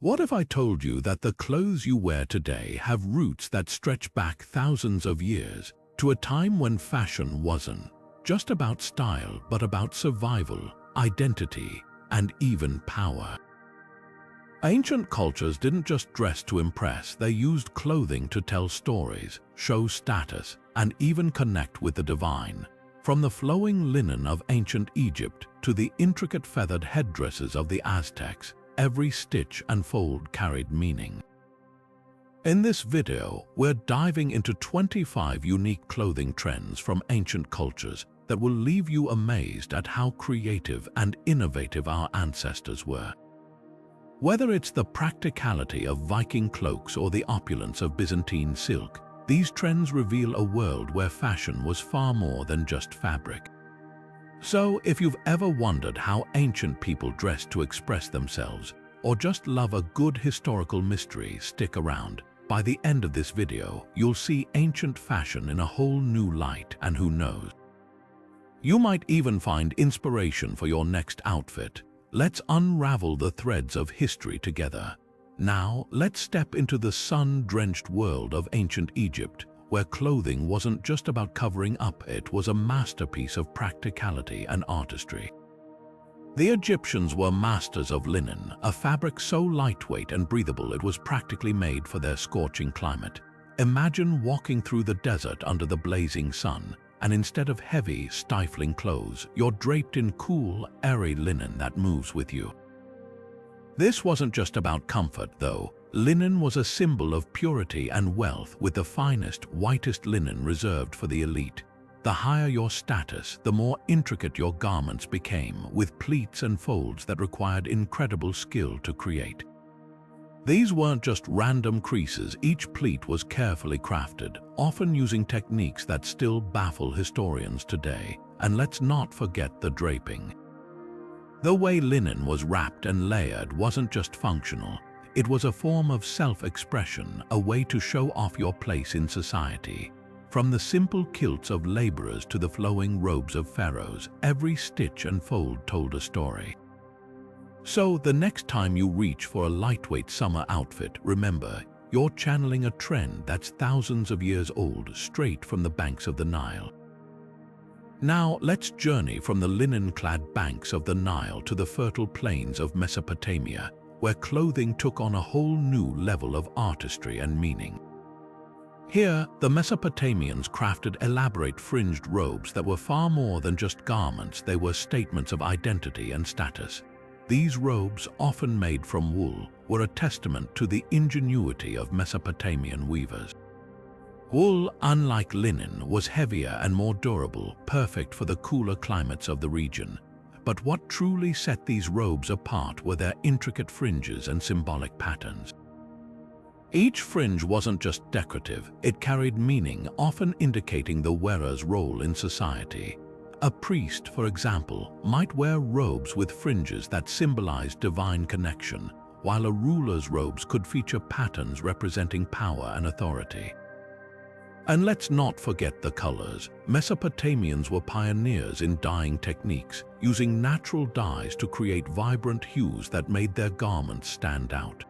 What if I told you that the clothes you wear today have roots that stretch back thousands of years to a time when fashion wasn't just about style, but about survival, identity, and even power? Ancient cultures didn't just dress to impress, they used clothing to tell stories, show status, and even connect with the divine. From the flowing linen of ancient Egypt to the intricate feathered headdresses of the Aztecs, every stitch and fold carried meaning. In this video, we're diving into 25 unique clothing trends from ancient cultures that will leave you amazed at how creative and innovative our ancestors were. Whether it's the practicality of Viking cloaks or the opulence of Byzantine silk, these trends reveal a world where fashion was far more than just fabric. So, if you've ever wondered how ancient people dressed to express themselves, or just love a good historical mystery, stick around. By the end of this video, you'll see ancient fashion in a whole new light, and who knows, you might even find inspiration for your next outfit. Let's unravel the threads of history together. Now, let's step into the sun-drenched world of ancient Egypt, where clothing wasn't just about covering up, it was a masterpiece of practicality and artistry. The Egyptians were masters of linen, a fabric so lightweight and breathable it was practically made for their scorching climate. Imagine walking through the desert under the blazing sun, and instead of heavy, stifling clothes, you're draped in cool, airy linen that moves with you. This wasn't just about comfort, though. Linen was a symbol of purity and wealth, with the finest, whitest linen reserved for the elite. The higher your status, the more intricate your garments became, with pleats and folds that required incredible skill to create. These weren't just random creases, each pleat was carefully crafted, often using techniques that still baffle historians today. And let's not forget the draping. The way linen was wrapped and layered wasn't just functional. It was a form of self-expression, a way to show off your place in society. From the simple kilts of laborers to the flowing robes of pharaohs, every stitch and fold told a story. So, the next time you reach for a lightweight summer outfit, remember, you're channeling a trend that's thousands of years old, straight from the banks of the Nile. Now, let's journey from the linen-clad banks of the Nile to the fertile plains of Mesopotamia, where clothing took on a whole new level of artistry and meaning. Here, the Mesopotamians crafted elaborate fringed robes that were far more than just garments, they were statements of identity and status. These robes, often made from wool, were a testament to the ingenuity of Mesopotamian weavers. Wool, unlike linen, was heavier and more durable, perfect for the cooler climates of the region. But what truly set these robes apart were their intricate fringes and symbolic patterns. Each fringe wasn't just decorative, it carried meaning, often indicating the wearer's role in society. A priest, for example, might wear robes with fringes that symbolized divine connection, while a ruler's robes could feature patterns representing power and authority. And let's not forget the colors. Mesopotamians were pioneers in dyeing techniques, using natural dyes to create vibrant hues that made their garments stand out.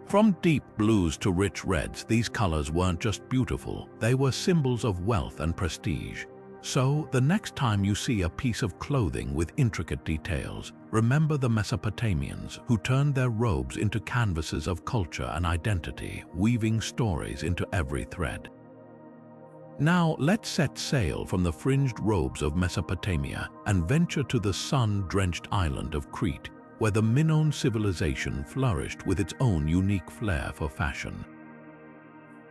From deep blues to rich reds, these colors weren't just beautiful, they were symbols of wealth and prestige. So, the next time you see a piece of clothing with intricate details, remember the Mesopotamians, who turned their robes into canvases of culture and identity, weaving stories into every thread. Now, let's set sail from the fringed robes of Mesopotamia and venture to the sun-drenched island of Crete, where the Minoan civilization flourished with its own unique flair for fashion.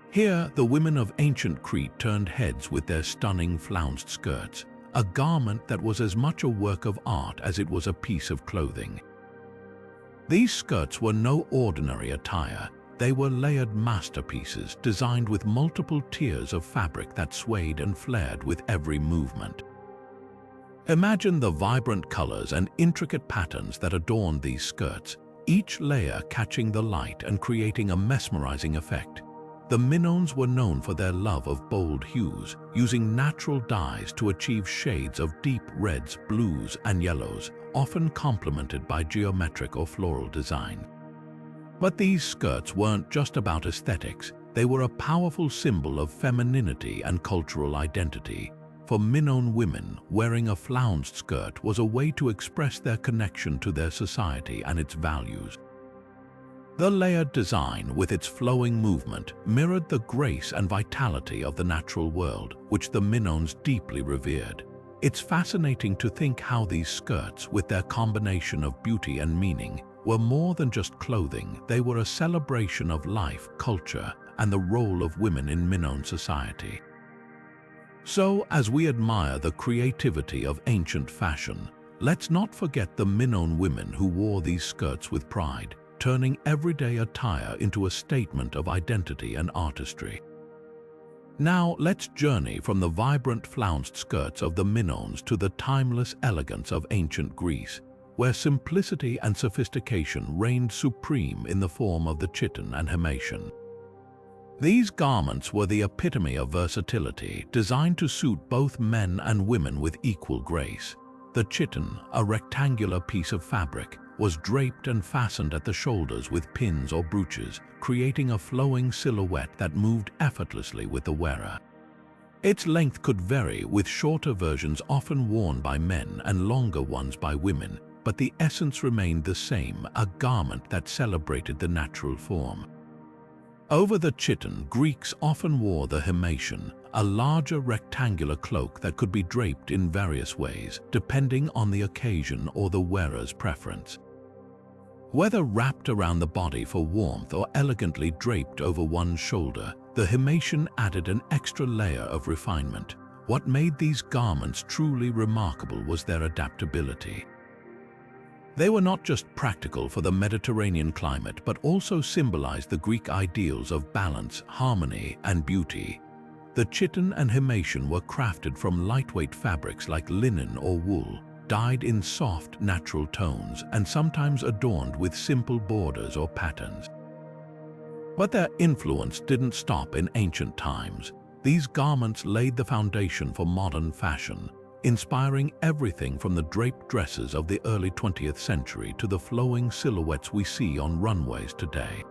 Here, the women of ancient Crete turned heads with their stunning flounced skirts, a garment that was as much a work of art as it was a piece of clothing. These skirts were no ordinary attire. They were layered masterpieces designed with multiple tiers of fabric that swayed and flared with every movement. Imagine the vibrant colors and intricate patterns that adorned these skirts, each layer catching the light and creating a mesmerizing effect. The Minoans were known for their love of bold hues, using natural dyes to achieve shades of deep reds, blues, and yellows, often complemented by geometric or floral design. But these skirts weren't just about aesthetics, they were a powerful symbol of femininity and cultural identity. For Minoan women, wearing a flounced skirt was a way to express their connection to their society and its values. The layered design, with its flowing movement, mirrored the grace and vitality of the natural world, which the Minoans deeply revered. It's fascinating to think how these skirts, with their combination of beauty and meaning, were more than just clothing. They were a celebration of life, culture, and the role of women in Minoan society. So, as we admire the creativity of ancient fashion, let's not forget the Minoan women who wore these skirts with pride, turning everyday attire into a statement of identity and artistry. Now, let's journey from the vibrant flounced skirts of the Minoans to the timeless elegance of ancient Greece, where simplicity and sophistication reigned supreme in the form of the chiton and himation. These garments were the epitome of versatility, designed to suit both men and women with equal grace. The chiton, a rectangular piece of fabric, was draped and fastened at the shoulders with pins or brooches, creating a flowing silhouette that moved effortlessly with the wearer. Its length could vary, with shorter versions often worn by men and longer ones by women, but the essence remained the same, a garment that celebrated the natural form. Over the chiton, Greeks often wore the himation, a larger rectangular cloak that could be draped in various ways, depending on the occasion or the wearer's preference. Whether wrapped around the body for warmth or elegantly draped over one's shoulder, the himation added an extra layer of refinement. What made these garments truly remarkable was their adaptability. They were not just practical for the Mediterranean climate, but also symbolized the Greek ideals of balance, harmony, and beauty. The chiton and himation were crafted from lightweight fabrics like linen or wool, dyed in soft, natural tones, and sometimes adorned with simple borders or patterns. But their influence didn't stop in ancient times. These garments laid the foundation for modern fashion, inspiring everything from the draped dresses of the early 20th century to the flowing silhouettes we see on runways today.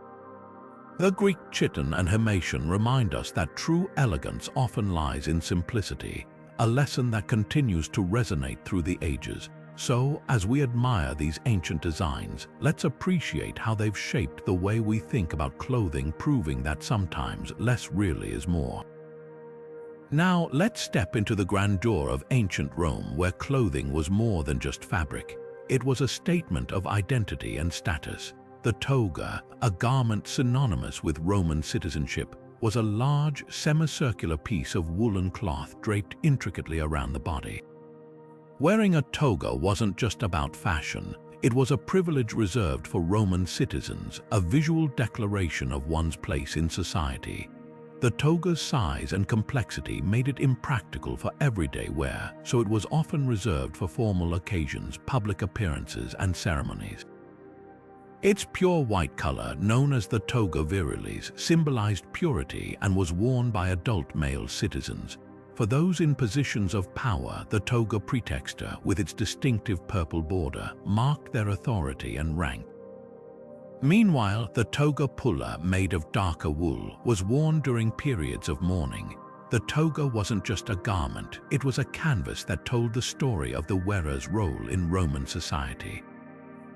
The Greek chiton and himation remind us that true elegance often lies in simplicity, a lesson that continues to resonate through the ages. So, as we admire these ancient designs, let's appreciate how they've shaped the way we think about clothing, proving that sometimes less really is more. Now, let's step into the grandeur of ancient Rome, where clothing was more than just fabric. It was a statement of identity and status. The toga, a garment synonymous with Roman citizenship, was a large, semicircular piece of woolen cloth draped intricately around the body. Wearing a toga wasn't just about fashion. It was a privilege reserved for Roman citizens, a visual declaration of one's place in society. The toga's size and complexity made it impractical for everyday wear, so it was often reserved for formal occasions, public appearances, and ceremonies. Its pure white color, known as the toga virilis, symbolized purity and was worn by adult male citizens. For those in positions of power, the toga praetexta, with its distinctive purple border, marked their authority and rank. Meanwhile, the toga pulla, made of darker wool, was worn during periods of mourning. The toga wasn't just a garment, it was a canvas that told the story of the wearer's role in Roman society.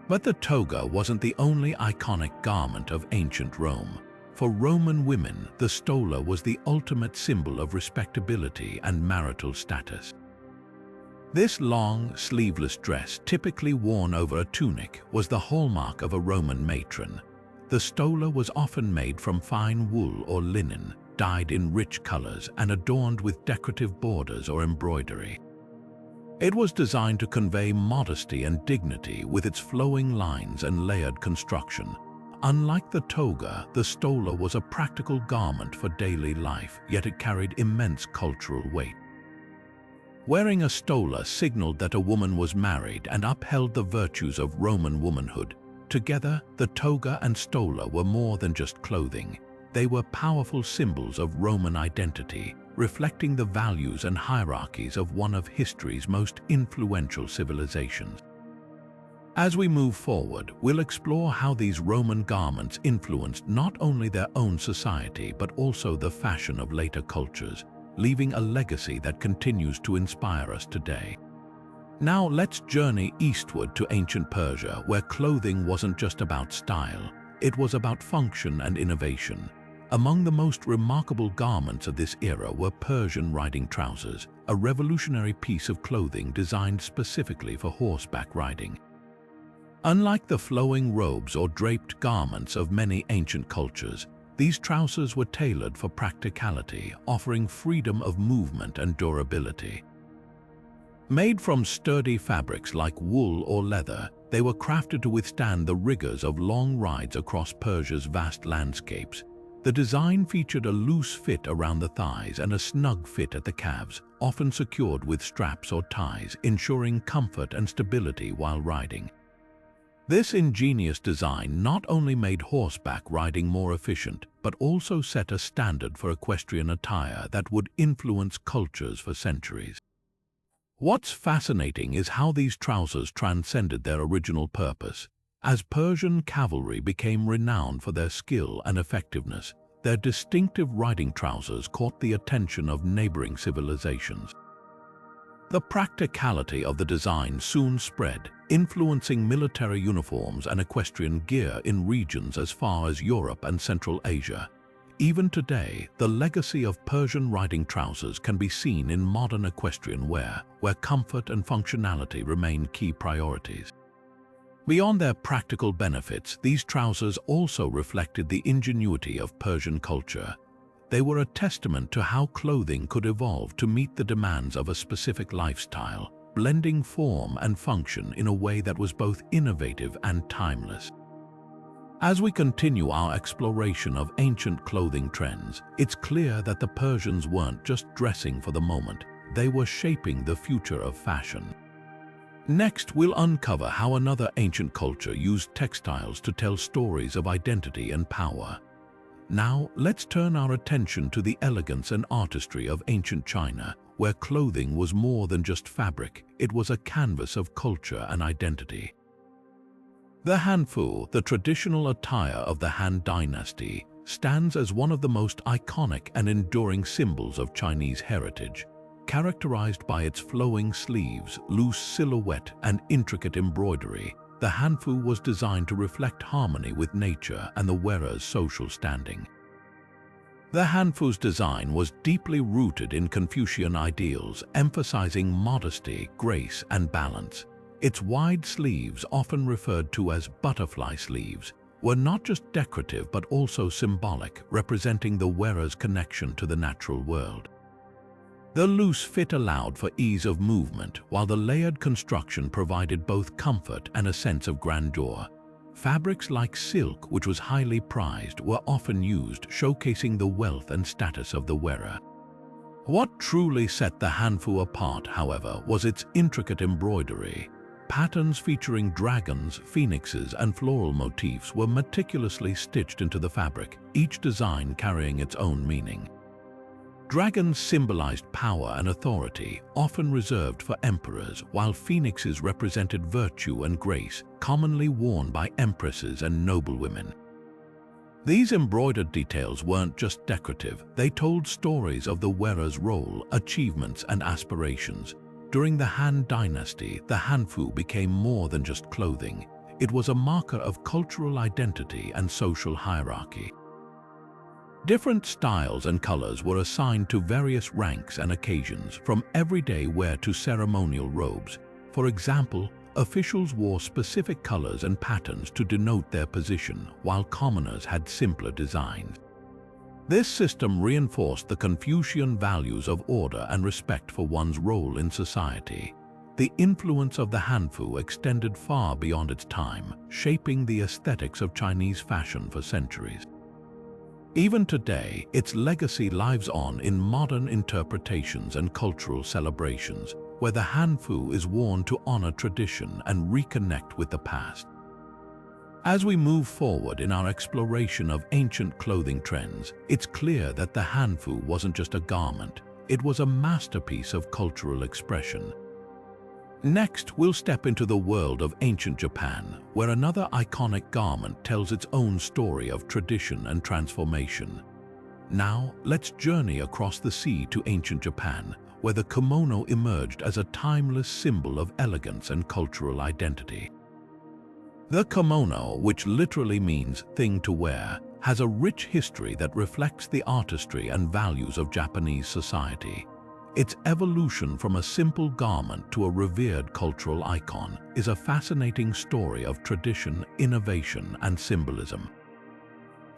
But the toga wasn't the only iconic garment of ancient Rome. For Roman women, the stola was the ultimate symbol of respectability and marital status. This long, sleeveless dress, typically worn over a tunic, was the hallmark of a Roman matron. The stola was often made from fine wool or linen, dyed in rich colors and adorned with decorative borders or embroidery. It was designed to convey modesty and dignity with its flowing lines and layered construction. Unlike the toga, the stola was a practical garment for daily life, yet it carried immense cultural weight. Wearing a stola signaled that a woman was married and upheld the virtues of Roman womanhood. Together, the toga and stola were more than just clothing. They were powerful symbols of Roman identity, reflecting the values and hierarchies of one of history's most influential civilizations. As we move forward, we'll explore how these Roman garments influenced not only their own society but also the fashion of later cultures, leaving a legacy that continues to inspire us today. Now let's journey eastward to ancient Persia, where clothing wasn't just about style, it was about function and innovation. Among the most remarkable garments of this era were Persian riding trousers, a revolutionary piece of clothing designed specifically for horseback riding. Unlike the flowing robes or draped garments of many ancient cultures, these trousers were tailored for practicality, offering freedom of movement and durability. Made from sturdy fabrics like wool or leather, they were crafted to withstand the rigors of long rides across Persia's vast landscapes. The design featured a loose fit around the thighs and a snug fit at the calves, often secured with straps or ties, ensuring comfort and stability while riding. This ingenious design not only made horseback riding more efficient, but also set a standard for equestrian attire that would influence cultures for centuries. What's fascinating is how these trousers transcended their original purpose. As Persian cavalry became renowned for their skill and effectiveness, their distinctive riding trousers caught the attention of neighboring civilizations. The practicality of the design soon spread, influencing military uniforms and equestrian gear in regions as far as Europe and Central Asia. Even today, the legacy of Persian riding trousers can be seen in modern equestrian wear, where comfort and functionality remain key priorities. Beyond their practical benefits, these trousers also reflected the ingenuity of Persian culture. They were a testament to how clothing could evolve to meet the demands of a specific lifestyle, blending form and function in a way that was both innovative and timeless. As we continue our exploration of ancient clothing trends, it's clear that the Persians weren't just dressing for the moment, they were shaping the future of fashion. Next, we'll uncover how another ancient culture used textiles to tell stories of identity and power. Now, let's turn our attention to the elegance and artistry of ancient China, where clothing was more than just fabric, it was a canvas of culture and identity. The Hanfu, the traditional attire of the Han Dynasty, stands as one of the most iconic and enduring symbols of Chinese heritage. Characterized by its flowing sleeves, loose silhouette, and intricate embroidery, the Hanfu was designed to reflect harmony with nature and the wearer's social standing. The Hanfu's design was deeply rooted in Confucian ideals, emphasizing modesty, grace, and balance. Its wide sleeves, often referred to as butterfly sleeves, were not just decorative but also symbolic, representing the wearer's connection to the natural world. The loose fit allowed for ease of movement, while the layered construction provided both comfort and a sense of grandeur. Fabrics like silk, which was highly prized, were often used, showcasing the wealth and status of the wearer. What truly set the Hanfu apart, however, was its intricate embroidery. Patterns featuring dragons, phoenixes, and floral motifs were meticulously stitched into the fabric, each design carrying its own meaning. Dragons symbolized power and authority, often reserved for emperors, while phoenixes represented virtue and grace, commonly worn by empresses and noblewomen. These embroidered details weren't just decorative, they told stories of the wearer's role, achievements, and aspirations. During the Han Dynasty, the Hanfu became more than just clothing. It was a marker of cultural identity and social hierarchy. Different styles and colors were assigned to various ranks and occasions, from everyday wear to ceremonial robes. For example, officials wore specific colors and patterns to denote their position, while commoners had simpler designs. This system reinforced the Confucian values of order and respect for one's role in society. The influence of the Hanfu extended far beyond its time, shaping the aesthetics of Chinese fashion for centuries. Even today, its legacy lives on in modern interpretations and cultural celebrations, where the Hanfu is worn to honor tradition and reconnect with the past. As we move forward in our exploration of ancient clothing trends, it's clear that the Hanfu wasn't just a garment, it was a masterpiece of cultural expression. Next, we'll step into the world of ancient Japan, where another iconic garment tells its own story of tradition and transformation. Now, let's journey across the sea to ancient Japan, where the kimono emerged as a timeless symbol of elegance and cultural identity. The kimono, which literally means thing to wear, has a rich history that reflects the artistry and values of Japanese society. Its evolution from a simple garment to a revered cultural icon is a fascinating story of tradition, innovation, and symbolism.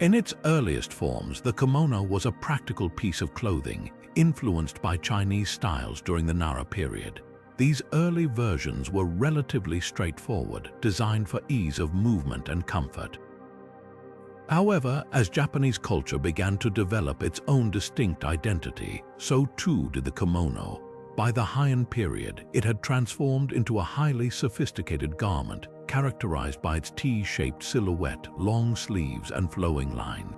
In its earliest forms, the kimono was a practical piece of clothing, influenced by Chinese styles during the Nara period. These early versions were relatively straightforward, designed for ease of movement and comfort. However, as Japanese culture began to develop its own distinct identity, so too did the kimono. By the Heian period, it had transformed into a highly sophisticated garment, characterized by its T-shaped silhouette, long sleeves, and flowing line.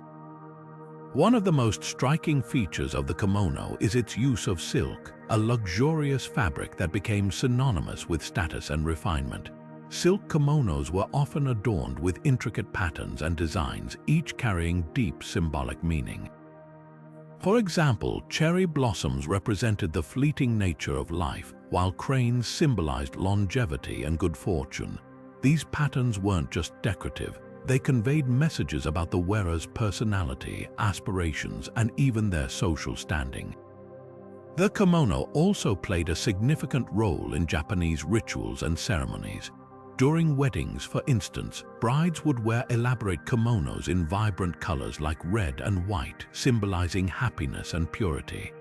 One of the most striking features of the kimono is its use of silk, a luxurious fabric that became synonymous with status and refinement. Silk kimonos were often adorned with intricate patterns and designs, each carrying deep symbolic meaning. For example, cherry blossoms represented the fleeting nature of life, while cranes symbolized longevity and good fortune. These patterns weren't just decorative, they conveyed messages about the wearer's personality, aspirations, and even their social standing. The kimono also played a significant role in Japanese rituals and ceremonies. During weddings, for instance, brides would wear elaborate kimonos in vibrant colors like red and white, symbolizing happiness and purity.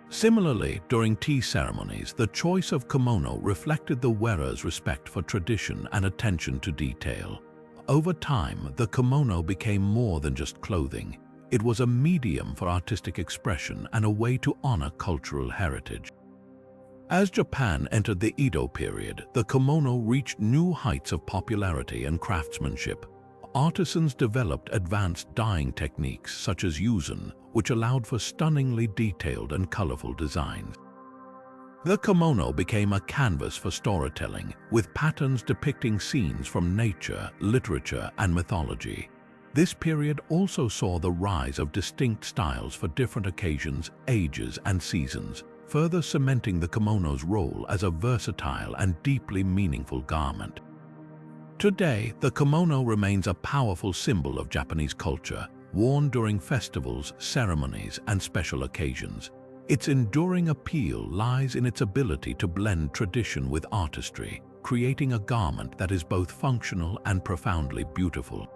Similarly, during tea ceremonies, the choice of kimono reflected the wearer's respect for tradition and attention to detail. Over time, the kimono became more than just clothing. It was a medium for artistic expression and a way to honor cultural heritage. As Japan entered the Edo period, the kimono reached new heights of popularity and craftsmanship. Artisans developed advanced dyeing techniques such as yuzen, which allowed for stunningly detailed and colorful designs. The kimono became a canvas for storytelling, with patterns depicting scenes from nature, literature, and mythology. This period also saw the rise of distinct styles for different occasions, ages, and seasons, further cementing the kimono's role as a versatile and deeply meaningful garment. Today, the kimono remains a powerful symbol of Japanese culture, worn during festivals, ceremonies, and special occasions. Its enduring appeal lies in its ability to blend tradition with artistry, creating a garment that is both functional and profoundly beautiful.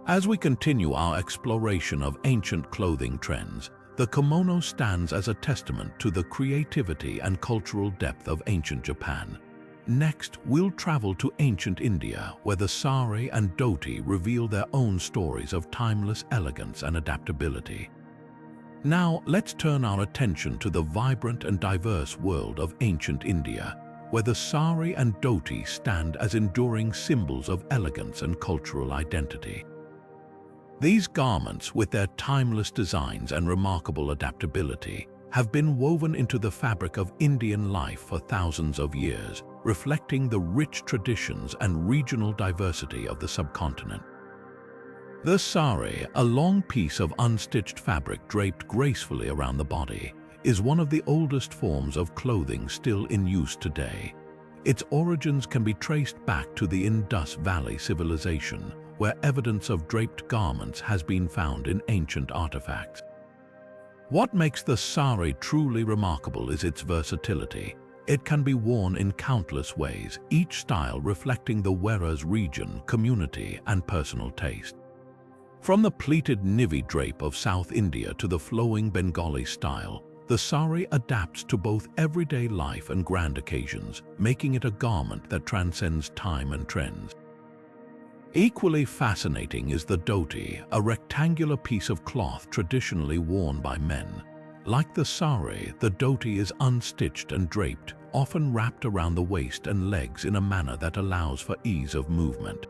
As we continue our exploration of ancient clothing trends, the kimono stands as a testament to the creativity and cultural depth of ancient Japan. Next, we'll travel to ancient India, where the sari and dhoti reveal their own stories of timeless elegance and adaptability. Now, let's turn our attention to the vibrant and diverse world of ancient India, where the sari and dhoti stand as enduring symbols of elegance and cultural identity. These garments, with their timeless designs and remarkable adaptability, have been woven into the fabric of Indian life for thousands of years, reflecting the rich traditions and regional diversity of the subcontinent. The sari, a long piece of unstitched fabric draped gracefully around the body, is one of the oldest forms of clothing still in use today. Its origins can be traced back to the Indus Valley civilization, where evidence of draped garments has been found in ancient artifacts. What makes the sari truly remarkable is its versatility. It can be worn in countless ways, each style reflecting the wearer's region, community, and personal taste. From the pleated nivi drape of South India to the flowing Bengali style, the sari adapts to both everyday life and grand occasions, making it a garment that transcends time and trends. Equally fascinating is the dhoti, a rectangular piece of cloth traditionally worn by men. Like the sari, the dhoti is unstitched and draped, often wrapped around the waist and legs in a manner that allows for ease of movement.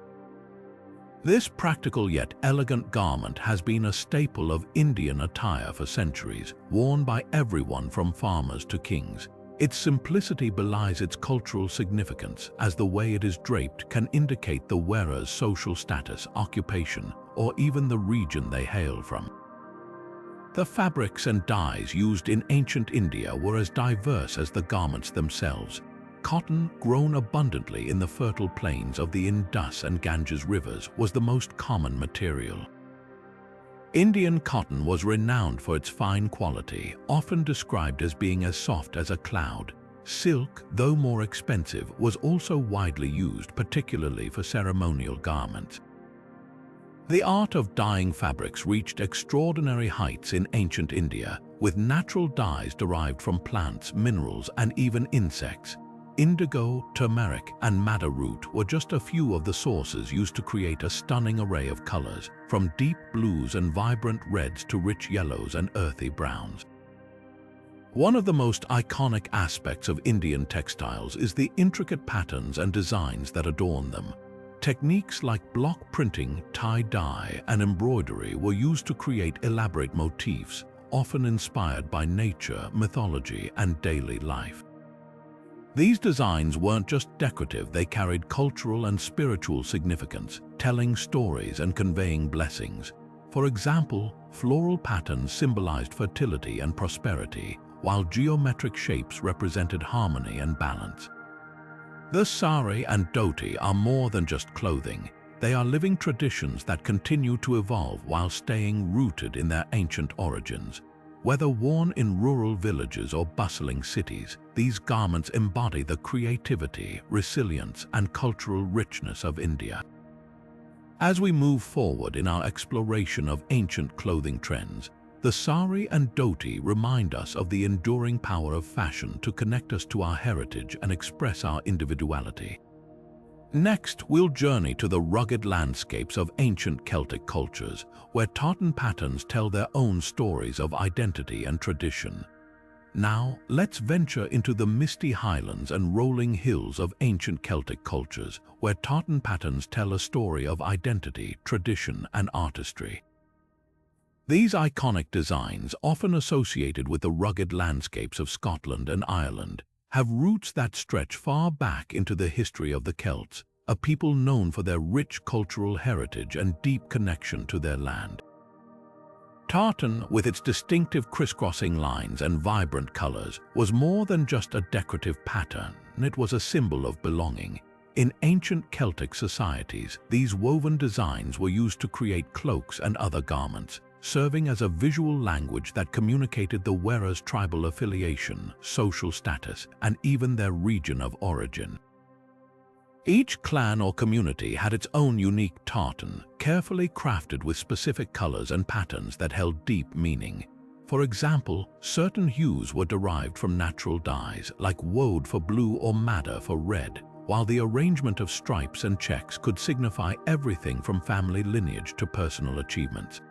This practical yet elegant garment has been a staple of Indian attire for centuries, worn by everyone from farmers to kings. Its simplicity belies its cultural significance, as the way it is draped can indicate the wearer's social status, occupation, or even the region they hail from. The fabrics and dyes used in ancient India were as diverse as the garments themselves. Cotton, grown abundantly in the fertile plains of the Indus and Ganges rivers, was the most common material. Indian cotton was renowned for its fine quality, often described as being as soft as a cloud. Silk, though more expensive, was also widely used, particularly for ceremonial garments. The art of dyeing fabrics reached extraordinary heights in ancient India, with natural dyes derived from plants, minerals, and even insects. Indigo, turmeric, and madder root were just a few of the sources used to create a stunning array of colors, from deep blues and vibrant reds to rich yellows and earthy browns. One of the most iconic aspects of Indian textiles is the intricate patterns and designs that adorn them. Techniques like block printing, tie-dye, and embroidery were used to create elaborate motifs, often inspired by nature, mythology, and daily life. These designs weren't just decorative, they carried cultural and spiritual significance, telling stories and conveying blessings. For example, floral patterns symbolized fertility and prosperity, while geometric shapes represented harmony and balance. The sari and dhoti are more than just clothing. They are living traditions that continue to evolve while staying rooted in their ancient origins. Whether worn in rural villages or bustling cities, these garments embody the creativity, resilience, and cultural richness of India. As we move forward in our exploration of ancient clothing trends, the sari and dhoti remind us of the enduring power of fashion to connect us to our heritage and express our individuality. Next, we'll journey to the rugged landscapes of ancient Celtic cultures, where tartan patterns tell their own stories of identity and tradition. Now, let's venture into the misty highlands and rolling hills of ancient Celtic cultures, where tartan patterns tell a story of identity, tradition, and artistry. These iconic designs, often associated with the rugged landscapes of Scotland and Ireland, have roots that stretch far back into the history of the Celts, a people known for their rich cultural heritage and deep connection to their land. Tartan, with its distinctive crisscrossing lines and vibrant colors, was more than just a decorative pattern, it was a symbol of belonging. In ancient Celtic societies, these woven designs were used to create cloaks and other garments, serving as a visual language that communicated the wearer's tribal affiliation, social status, and even their region of origin. Each clan or community had its own unique tartan, carefully crafted with specific colors and patterns that held deep meaning. For example, certain hues were derived from natural dyes, like woad for blue or madder for red, while the arrangement of stripes and checks could signify everything from family lineage to personal achievements.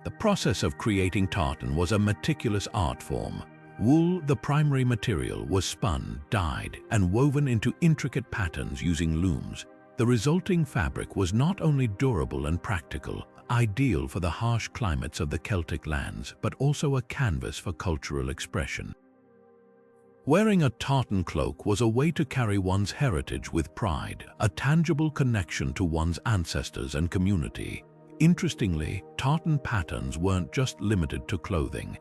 The process of creating tartan was a meticulous art form. Wool, the primary material, was spun, dyed, and woven into intricate patterns using looms. The resulting fabric was not only durable and practical, ideal for the harsh climates of the Celtic lands, but also a canvas for cultural expression. Wearing a tartan cloak was a way to carry one's heritage with pride, a tangible connection to one's ancestors and community. Interestingly, tartan patterns weren't just limited to clothing.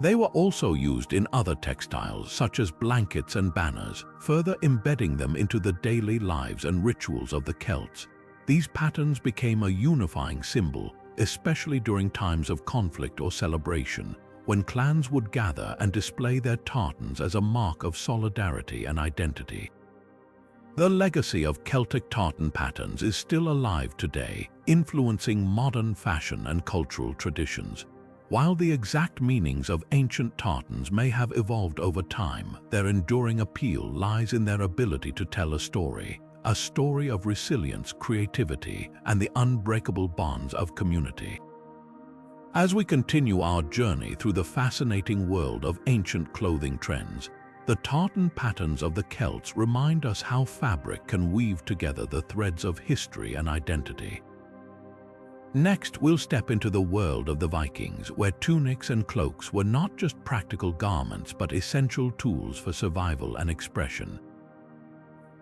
They were also used in other textiles, such as blankets and banners, further embedding them into the daily lives and rituals of the Celts. These patterns became a unifying symbol, especially during times of conflict or celebration, when clans would gather and display their tartans as a mark of solidarity and identity. The legacy of Celtic tartan patterns is still alive today, influencing modern fashion and cultural traditions. While the exact meanings of ancient tartans may have evolved over time, their enduring appeal lies in their ability to tell a story of resilience, creativity, and the unbreakable bonds of community. As we continue our journey through the fascinating world of ancient clothing trends, the tartan patterns of the Celts remind us how fabric can weave together the threads of history and identity. Next, we'll step into the world of the Vikings, where tunics and cloaks were not just practical garments but essential tools for survival and expression.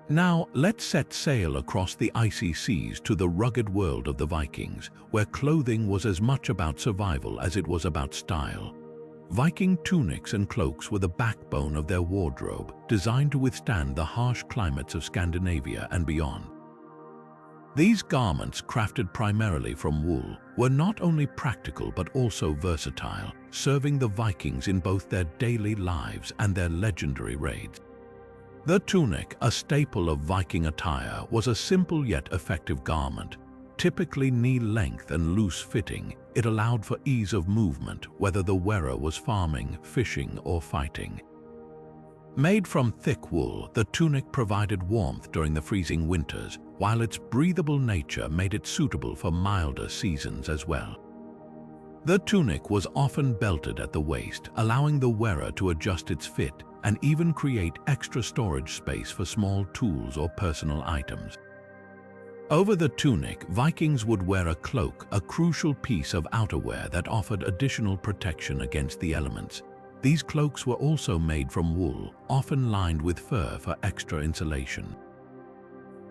Now, let's set sail across the icy seas to the rugged world of the Vikings, where clothing was as much about survival as it was about style. Viking tunics and cloaks were the backbone of their wardrobe, designed to withstand the harsh climates of Scandinavia and beyond. These garments, crafted primarily from wool, were not only practical but also versatile, serving the Vikings in both their daily lives and their legendary raids. The tunic, a staple of Viking attire, was a simple yet effective garment. Typically knee-length and loose-fitting, it allowed for ease of movement, whether the wearer was farming, fishing, or fighting. Made from thick wool, the tunic provided warmth during the freezing winters, while its breathable nature made it suitable for milder seasons as well. The tunic was often belted at the waist, allowing the wearer to adjust its fit and even create extra storage space for small tools or personal items. Over the tunic, Vikings would wear a cloak, a crucial piece of outerwear that offered additional protection against the elements. These cloaks were also made from wool, often lined with fur for extra insulation.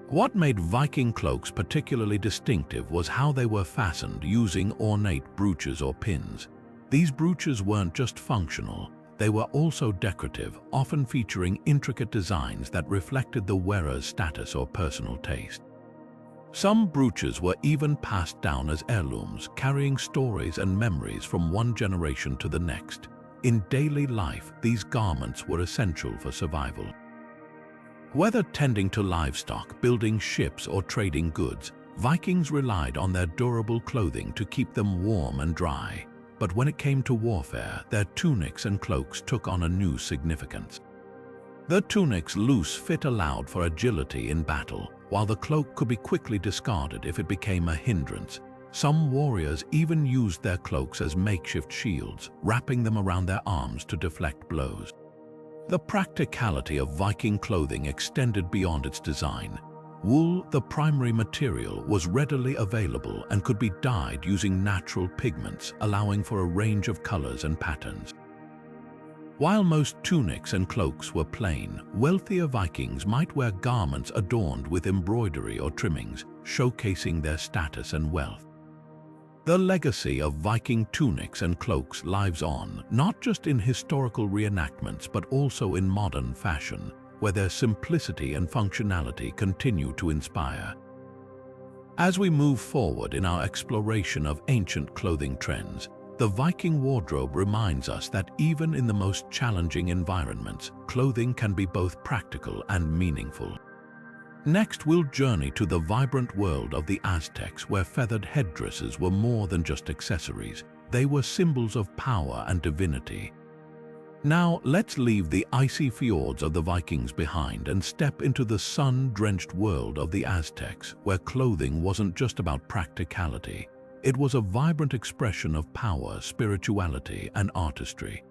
What made Viking cloaks particularly distinctive was how they were fastened using ornate brooches or pins. These brooches weren't just functional, they were also decorative, often featuring intricate designs that reflected the wearer's status or personal taste. Some brooches were even passed down as heirlooms, carrying stories and memories from one generation to the next. In daily life, these garments were essential for survival. Whether tending to livestock, building ships, or trading goods, Vikings relied on their durable clothing to keep them warm and dry. But when it came to warfare, their tunics and cloaks took on a new significance. The tunic's loose fit allowed for agility in battle, while the cloak could be quickly discarded if it became a hindrance. Some warriors even used their cloaks as makeshift shields, wrapping them around their arms to deflect blows. The practicality of Viking clothing extended beyond its design. Wool, the primary material, was readily available and could be dyed using natural pigments, allowing for a range of colors and patterns. While most tunics and cloaks were plain, wealthier Vikings might wear garments adorned with embroidery or trimmings, showcasing their status and wealth. The legacy of Viking tunics and cloaks lives on, not just in historical reenactments but also in modern fashion, where their simplicity and functionality continue to inspire. As we move forward in our exploration of ancient clothing trends, the Viking wardrobe reminds us that even in the most challenging environments, clothing can be both practical and meaningful. Next, we'll journey to the vibrant world of the Aztecs, where feathered headdresses were more than just accessories. They were symbols of power and divinity. Now, let's leave the icy fjords of the Vikings behind and step into the sun-drenched world of the Aztecs, where clothing wasn't just about practicality. It was a vibrant expression of power, spirituality, and artistry.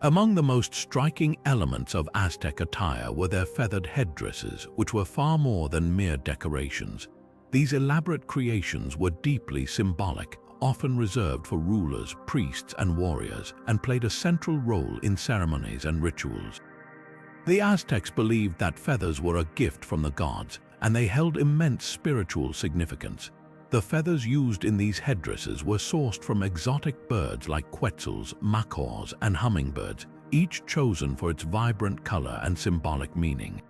Among the most striking elements of Aztec attire were their feathered headdresses, which were far more than mere decorations. These elaborate creations were deeply symbolic, often reserved for rulers, priests, and warriors, and played a central role in ceremonies and rituals. The Aztecs believed that feathers were a gift from the gods, and they held immense spiritual significance. The feathers used in these headdresses were sourced from exotic birds like quetzals, macaws, and hummingbirds, each chosen for its vibrant color and symbolic meaning.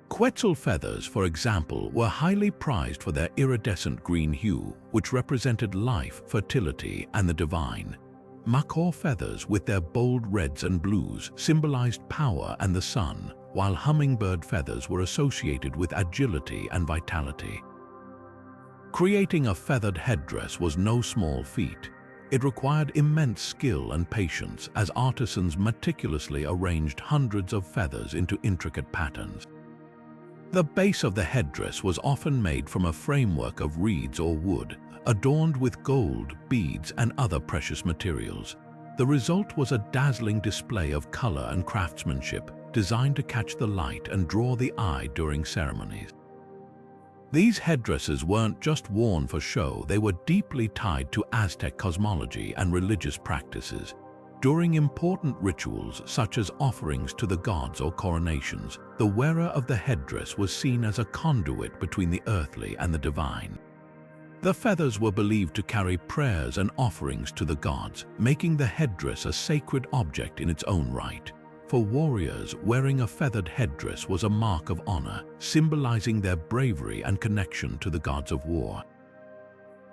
Quetzal feathers, for example, were highly prized for their iridescent green hue, which represented life, fertility, and the divine. Macaw feathers, with their bold reds and blues, symbolized power and the sun, while hummingbird feathers were associated with agility and vitality. Creating a feathered headdress was no small feat. It required immense skill and patience as artisans meticulously arranged hundreds of feathers into intricate patterns. The base of the headdress was often made from a framework of reeds or wood, adorned with gold, beads, and other precious materials. The result was a dazzling display of color and craftsmanship, designed to catch the light and draw the eye during ceremonies. These headdresses weren't just worn for show, they were deeply tied to Aztec cosmology and religious practices. During important rituals, such as offerings to the gods or coronations, the wearer of the headdress was seen as a conduit between the earthly and the divine. The feathers were believed to carry prayers and offerings to the gods, making the headdress a sacred object in its own right. For warriors, wearing a feathered headdress was a mark of honor, symbolizing their bravery and connection to the gods of war.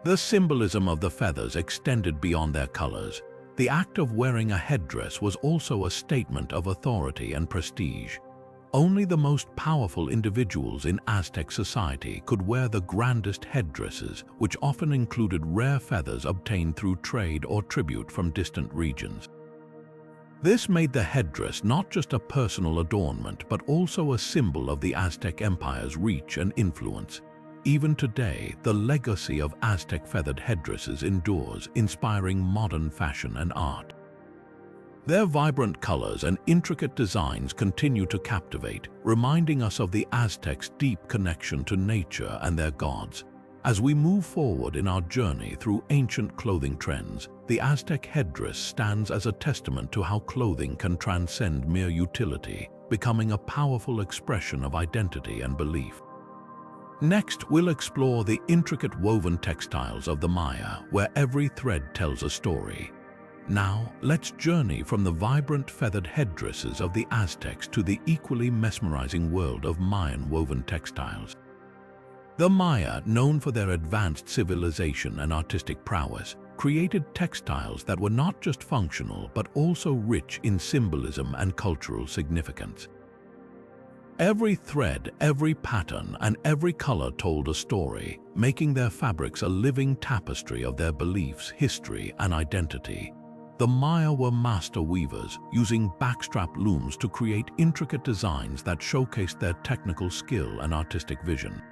The symbolism of the feathers extended beyond their colors. The act of wearing a headdress was also a statement of authority and prestige. Only the most powerful individuals in Aztec society could wear the grandest headdresses, which often included rare feathers obtained through trade or tribute from distant regions. This made the headdress not just a personal adornment, but also a symbol of the Aztec Empire's reach and influence. Even today, the legacy of Aztec feathered headdresses endures, inspiring modern fashion and art. Their vibrant colors and intricate designs continue to captivate, reminding us of the Aztecs' deep connection to nature and their gods. As we move forward in our journey through ancient clothing trends, the Aztec headdress stands as a testament to how clothing can transcend mere utility, becoming a powerful expression of identity and belief. Next, we'll explore the intricate woven textiles of the Maya, where every thread tells a story. Now, let's journey from the vibrant feathered headdresses of the Aztecs to the equally mesmerizing world of Mayan woven textiles. The Maya, known for their advanced civilization and artistic prowess, created textiles that were not just functional but also rich in symbolism and cultural significance. Every thread, every pattern, and every color told a story, making their fabrics a living tapestry of their beliefs, history, and identity. The Maya were master weavers, using backstrap looms to create intricate designs that showcased their technical skill and artistic vision.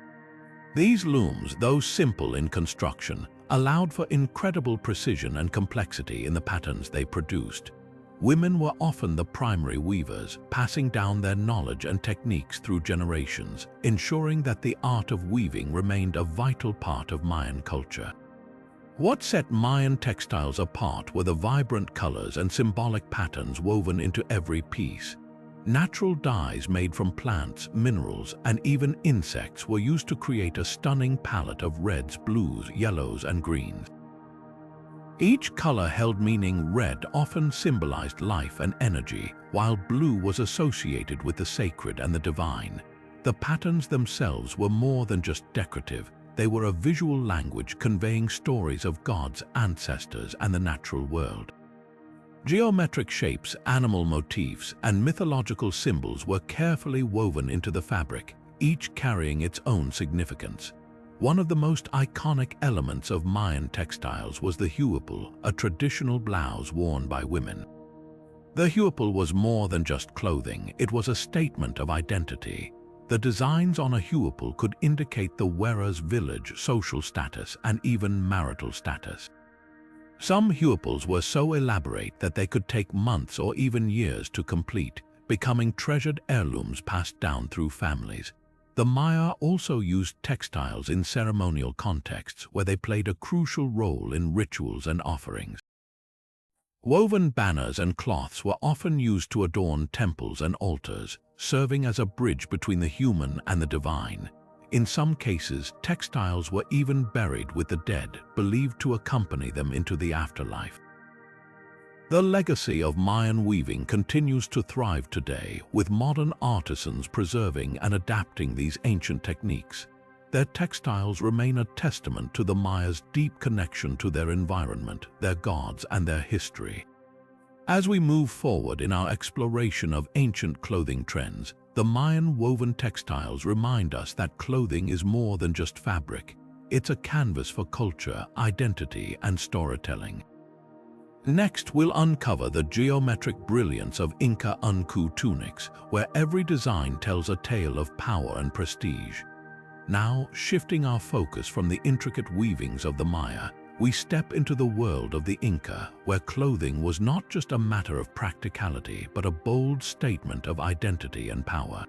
These looms, though simple in construction, allowed for incredible precision and complexity in the patterns they produced. Women were often the primary weavers, passing down their knowledge and techniques through generations, ensuring that the art of weaving remained a vital part of Mayan culture. What set Mayan textiles apart were the vibrant colors and symbolic patterns woven into every piece. Natural dyes made from plants, minerals, and even insects were used to create a stunning palette of reds, blues, yellows, and greens. Each color held meaning. Red often symbolized life and energy, while blue was associated with the sacred and the divine. The patterns themselves were more than just decorative. They were a visual language conveying stories of gods, ancestors, and the natural world. Geometric shapes, animal motifs, and mythological symbols were carefully woven into the fabric, each carrying its own significance. One of the most iconic elements of Mayan textiles was the huipil, a traditional blouse worn by women. The huipil was more than just clothing, it was a statement of identity. The designs on a huipil could indicate the wearer's village, social status, and even marital status. Some huipils were so elaborate that they could take months or even years to complete, becoming treasured heirlooms passed down through families. The Maya also used textiles in ceremonial contexts where they played a crucial role in rituals and offerings. Woven banners and cloths were often used to adorn temples and altars, serving as a bridge between the human and the divine. In some cases, textiles were even buried with the dead, believed to accompany them into the afterlife. The legacy of Mayan weaving continues to thrive today, with modern artisans preserving and adapting these ancient techniques. Their textiles remain a testament to the Maya's deep connection to their environment, their gods, and their history. As we move forward in our exploration of ancient clothing trends, the Mayan woven textiles remind us that clothing is more than just fabric. It's a canvas for culture, identity, and storytelling. Next, we'll uncover the geometric brilliance of Inca Unku tunics, where every design tells a tale of power and prestige. Now, shifting our focus from the intricate weavings of the Maya, we step into the world of the Inca, where clothing was not just a matter of practicality, but a bold statement of identity and power.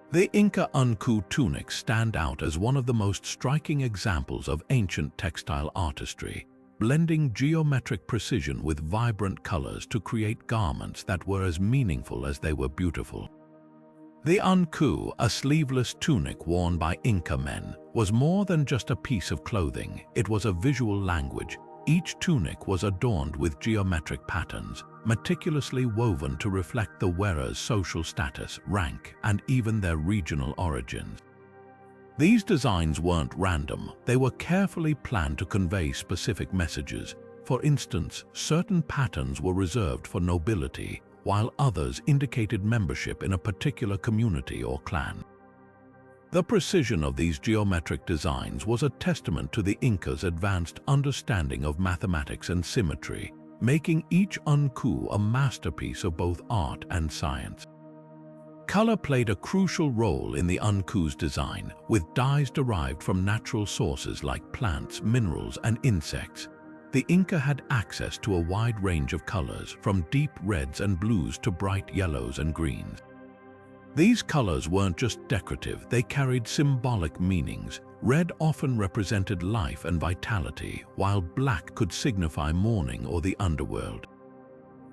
The Inca unku tunics stand out as one of the most striking examples of ancient textile artistry, blending geometric precision with vibrant colors to create garments that were as meaningful as they were beautiful. The unku, a sleeveless tunic worn by Inca men, was more than just a piece of clothing. It was a visual language. Each tunic was adorned with geometric patterns, meticulously woven to reflect the wearer's social status, rank, and even their regional origins. These designs weren't random. They were carefully planned to convey specific messages. For instance, certain patterns were reserved for nobility, while others indicated membership in a particular community or clan. The precision of these geometric designs was a testament to the Incas' advanced understanding of mathematics and symmetry, making each unku a masterpiece of both art and science. Color played a crucial role in the unku's design, with dyes derived from natural sources like plants, minerals, and insects. The Inca had access to a wide range of colors, from deep reds and blues to bright yellows and greens. These colors weren't just decorative, they carried symbolic meanings. Red often represented life and vitality, while black could signify mourning or the underworld.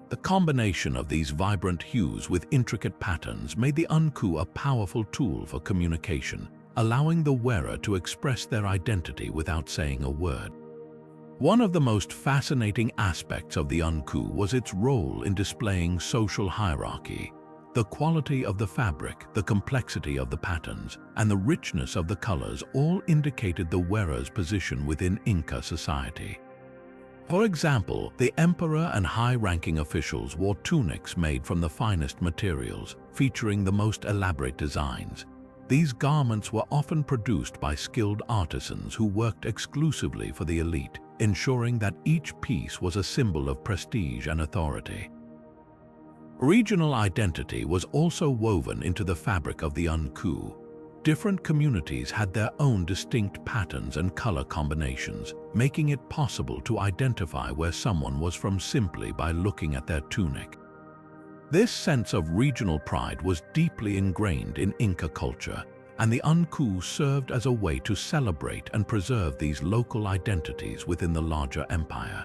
The combination of these vibrant hues with intricate patterns made the unku a powerful tool for communication, allowing the wearer to express their identity without saying a word. One of the most fascinating aspects of the unku was its role in displaying social hierarchy. The quality of the fabric, the complexity of the patterns, and the richness of the colors all indicated the wearer's position within Inca society. For example, the emperor and high-ranking officials wore tunics made from the finest materials, featuring the most elaborate designs. These garments were often produced by skilled artisans who worked exclusively for the elite, ensuring that each piece was a symbol of prestige and authority. Regional identity was also woven into the fabric of the unku. Different communities had their own distinct patterns and color combinations, making it possible to identify where someone was from simply by looking at their tunic. This sense of regional pride was deeply ingrained in Inca culture, and the unku served as a way to celebrate and preserve these local identities within the larger empire.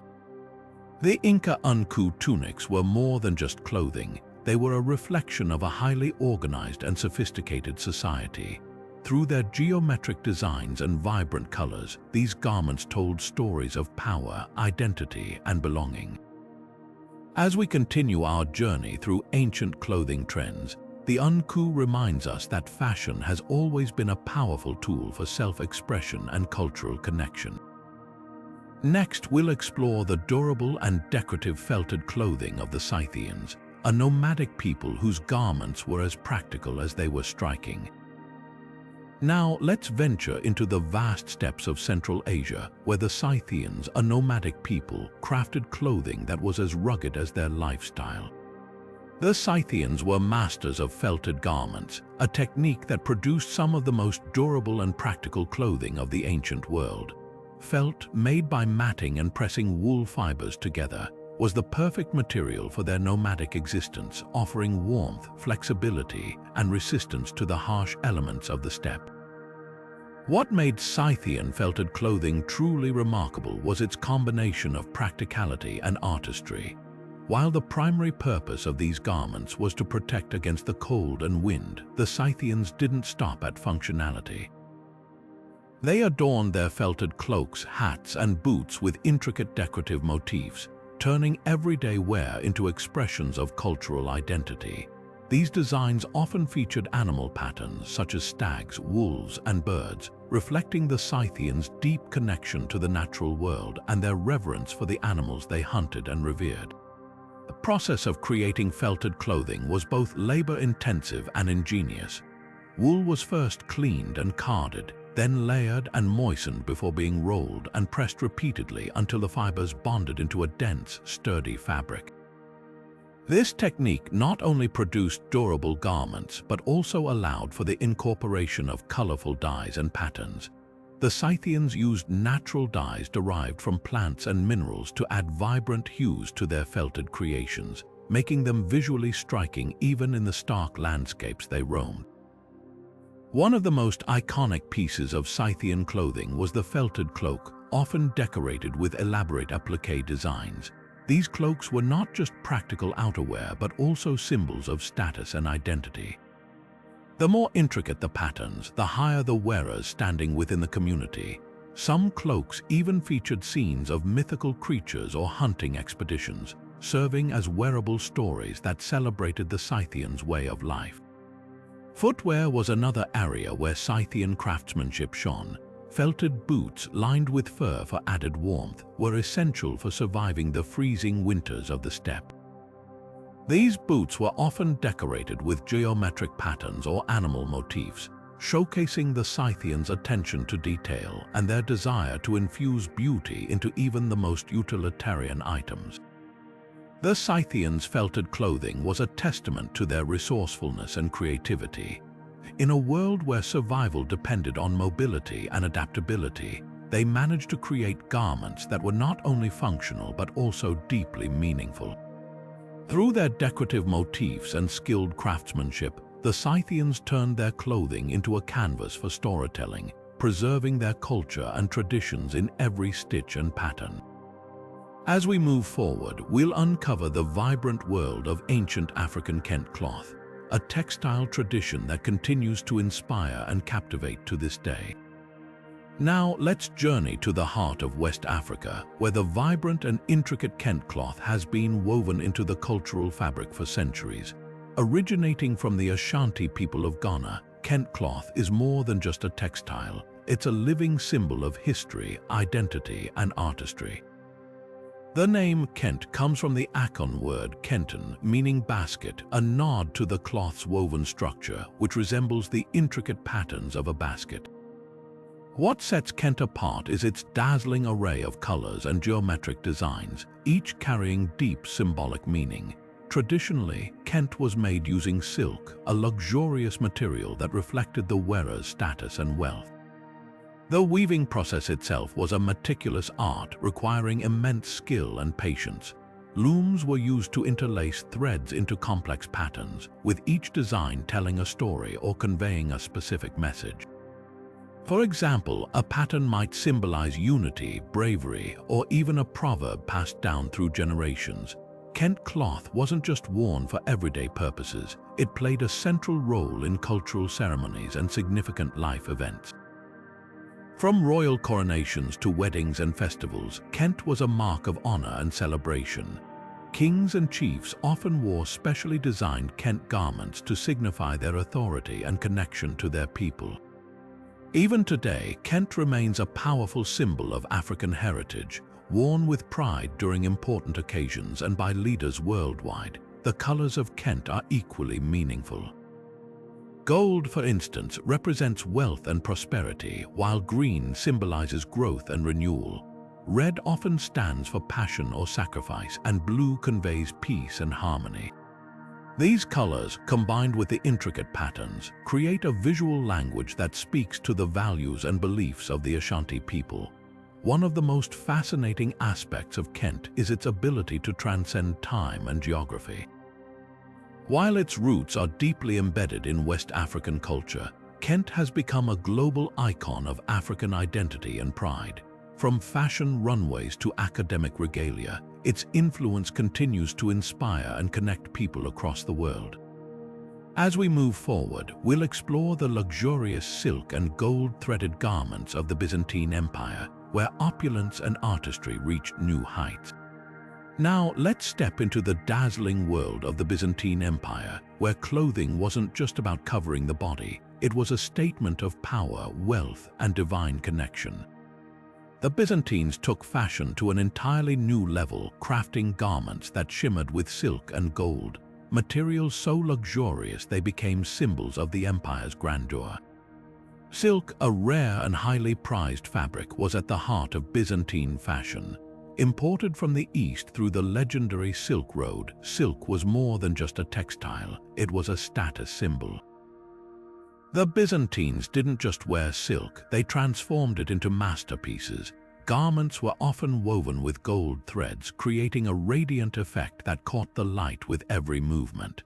The Inca unku tunics were more than just clothing. They were a reflection of a highly organized and sophisticated society. Through their geometric designs and vibrant colors, these garments told stories of power, identity, and belonging. As we continue our journey through ancient clothing trends, the unku reminds us that fashion has always been a powerful tool for self-expression and cultural connection. Next, we'll explore the durable and decorative felted clothing of the Scythians, a nomadic people whose garments were as practical as they were striking. Now, let's venture into the vast steppes of Central Asia, where the Scythians, a nomadic people, crafted clothing that was as rugged as their lifestyle. The Scythians were masters of felted garments, a technique that produced some of the most durable and practical clothing of the ancient world. Felt, made by matting and pressing wool fibers together, was the perfect material for their nomadic existence, offering warmth, flexibility, and resistance to the harsh elements of the steppe. What made Scythian felted clothing truly remarkable was its combination of practicality and artistry. While the primary purpose of these garments was to protect against the cold and wind, the Scythians didn't stop at functionality. They adorned their felted cloaks, hats, and boots with intricate decorative motifs, turning everyday wear into expressions of cultural identity. These designs often featured animal patterns such as stags, wolves, and birds, reflecting the Scythians' deep connection to the natural world and their reverence for the animals they hunted and revered. The process of creating felted clothing was both labor-intensive and ingenious. Wool was first cleaned and carded, then layered and moistened before being rolled and pressed repeatedly until the fibers bonded into a dense, sturdy fabric. This technique not only produced durable garments but also allowed for the incorporation of colorful dyes and patterns. The Scythians used natural dyes derived from plants and minerals to add vibrant hues to their felted creations, making them visually striking even in the stark landscapes they roamed. One of the most iconic pieces of Scythian clothing was the felted cloak, often decorated with elaborate applique designs. These cloaks were not just practical outerwear but also symbols of status and identity. The more intricate the patterns, the higher the wearers standing within the community. Some cloaks even featured scenes of mythical creatures or hunting expeditions, serving as wearable stories that celebrated the Scythians' way of life. Footwear was another area where Scythian craftsmanship shone. Felted boots lined with fur for added warmth were essential for surviving the freezing winters of the steppe. These boots were often decorated with geometric patterns or animal motifs, showcasing the Scythians' attention to detail and their desire to infuse beauty into even the most utilitarian items. The Scythians' felted clothing was a testament to their resourcefulness and creativity. In a world where survival depended on mobility and adaptability, they managed to create garments that were not only functional but also deeply meaningful. Through their decorative motifs and skilled craftsmanship, the Scythians turned their clothing into a canvas for storytelling, preserving their culture and traditions in every stitch and pattern. As we move forward, we'll uncover the vibrant world of ancient African Kent cloth, a textile tradition that continues to inspire and captivate to this day. Now let's journey to the heart of West Africa, where the vibrant and intricate Kent cloth has been woven into the cultural fabric for centuries. Originating from the Ashanti people of Ghana, Kent cloth is more than just a textile. It's a living symbol of history, identity, and artistry. The name Kent comes from the Akan word kenton, meaning basket, a nod to the cloth's woven structure, which resembles the intricate patterns of a basket. What sets Kent apart is its dazzling array of colors and geometric designs, each carrying deep symbolic meaning. Traditionally, Kent was made using silk, a luxurious material that reflected the wearer's status and wealth. The weaving process itself was a meticulous art requiring immense skill and patience. Looms were used to interlace threads into complex patterns, with each design telling a story or conveying a specific message. For example, a pattern might symbolize unity, bravery, or even a proverb passed down through generations. Kent cloth wasn't just worn for everyday purposes, it played a central role in cultural ceremonies and significant life events. From royal coronations to weddings and festivals, Kent was a mark of honor and celebration. Kings and chiefs often wore specially designed Kent garments to signify their authority and connection to their people. Even today, Kent remains a powerful symbol of African heritage, worn with pride during important occasions and by leaders worldwide. The colors of Kent are equally meaningful. Gold, for instance, represents wealth and prosperity, while green symbolizes growth and renewal. Red often stands for passion or sacrifice, and blue conveys peace and harmony. These colors, combined with the intricate patterns, create a visual language that speaks to the values and beliefs of the Ashanti people. One of the most fascinating aspects of Kent is its ability to transcend time and geography. While its roots are deeply embedded in West African culture, Kent has become a global icon of African identity and pride. From fashion runways to academic regalia, its influence continues to inspire and connect people across the world. As we move forward, we'll explore the luxurious silk and gold-threaded garments of the Byzantine Empire, where opulence and artistry reached new heights. Now, let's step into the dazzling world of the Byzantine Empire, where clothing wasn't just about covering the body, it was a statement of power, wealth, and divine connection. The Byzantines took fashion to an entirely new level, crafting garments that shimmered with silk and gold, materials so luxurious they became symbols of the empire's grandeur. Silk, a rare and highly prized fabric, was at the heart of Byzantine fashion. Imported from the East through the legendary Silk Road, silk was more than just a textile, it was a status symbol. The Byzantines didn't just wear silk, they transformed it into masterpieces. Garments were often woven with gold threads, creating a radiant effect that caught the light with every movement.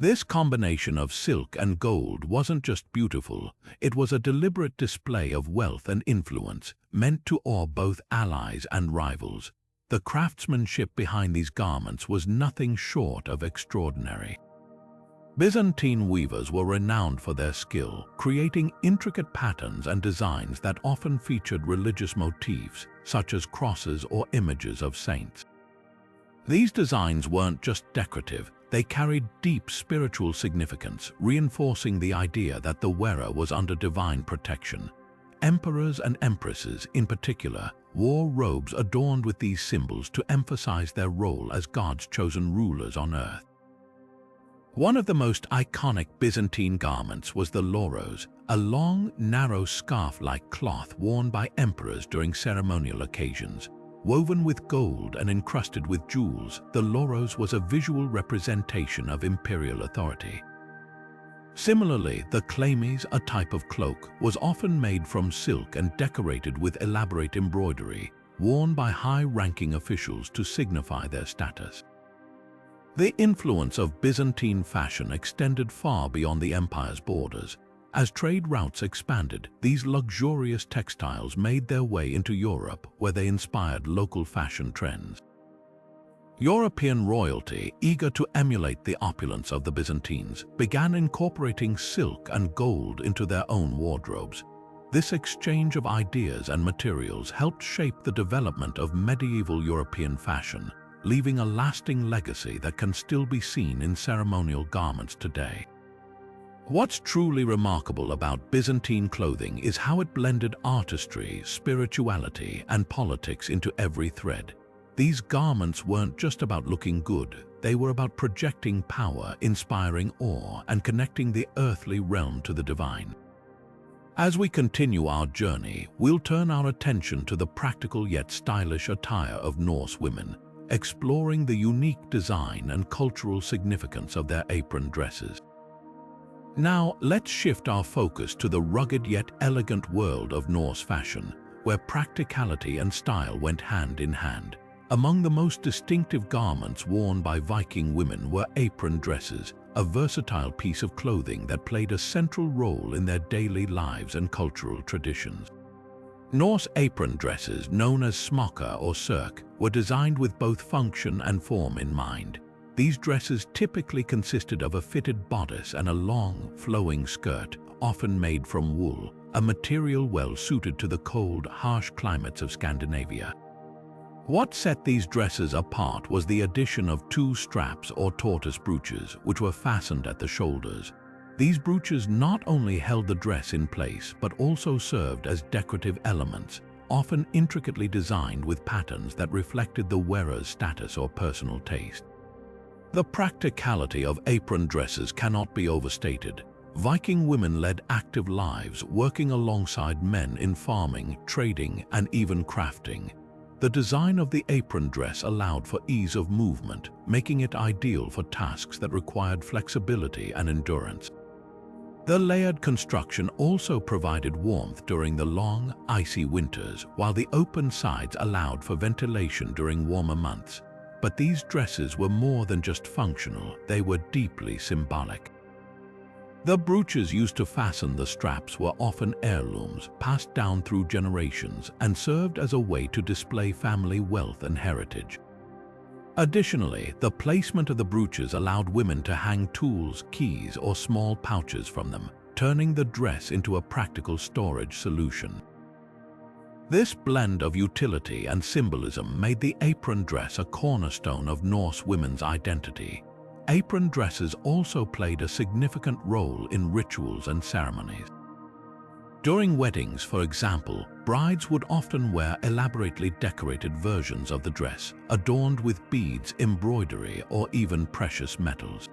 This combination of silk and gold wasn't just beautiful, it was a deliberate display of wealth and influence, meant to awe both allies and rivals. The craftsmanship behind these garments was nothing short of extraordinary. Byzantine weavers were renowned for their skill, creating intricate patterns and designs that often featured religious motifs, such as crosses or images of saints. These designs weren't just decorative, they carried deep spiritual significance, reinforcing the idea that the wearer was under divine protection. Emperors and empresses, in particular, wore robes adorned with these symbols to emphasize their role as God's chosen rulers on earth. One of the most iconic Byzantine garments was the loros, a long, narrow scarf-like cloth worn by emperors during ceremonial occasions. Woven with gold and encrusted with jewels, the loros was a visual representation of imperial authority. Similarly, the chlamys, a type of cloak, was often made from silk and decorated with elaborate embroidery, worn by high-ranking officials to signify their status. The influence of Byzantine fashion extended far beyond the empire's borders. As trade routes expanded, these luxurious textiles made their way into Europe, where they inspired local fashion trends. European royalty, eager to emulate the opulence of the Byzantines, began incorporating silk and gold into their own wardrobes. This exchange of ideas and materials helped shape the development of medieval European fashion, leaving a lasting legacy that can still be seen in ceremonial garments today. What's truly remarkable about Byzantine clothing is how it blended artistry, spirituality, and politics into every thread. These garments weren't just about looking good, they were about projecting power, inspiring awe, and connecting the earthly realm to the divine. As we continue our journey, we'll turn our attention to the practical yet stylish attire of Norse women, exploring the unique design and cultural significance of their apron dresses. Now, let's shift our focus to the rugged yet elegant world of Norse fashion, where practicality and style went hand in hand. Among the most distinctive garments worn by Viking women were apron dresses, a versatile piece of clothing that played a central role in their daily lives and cultural traditions. Norse apron dresses, known as smocker or serk, were designed with both function and form in mind. These dresses typically consisted of a fitted bodice and a long, flowing skirt, often made from wool, a material well suited to the cold, harsh climates of Scandinavia. What set these dresses apart was the addition of two straps or tortoise brooches, which were fastened at the shoulders. These brooches not only held the dress in place, but also served as decorative elements, often intricately designed with patterns that reflected the wearer's status or personal taste. The practicality of apron dresses cannot be overstated. Viking women led active lives, working alongside men in farming, trading, and even crafting. The design of the apron dress allowed for ease of movement, making it ideal for tasks that required flexibility and endurance. The layered construction also provided warmth during the long, icy winters, while the open sides allowed for ventilation during warmer months. But these dresses were more than just functional, they were deeply symbolic. The brooches used to fasten the straps were often heirlooms, passed down through generations, and served as a way to display family wealth and heritage. Additionally, the placement of the brooches allowed women to hang tools, keys, or small pouches from them, turning the dress into a practical storage solution. This blend of utility and symbolism made the apron dress a cornerstone of Norse women's identity. Apron dresses also played a significant role in rituals and ceremonies. During weddings, for example, brides would often wear elaborately decorated versions of the dress, adorned with beads, embroidery, or even precious metals.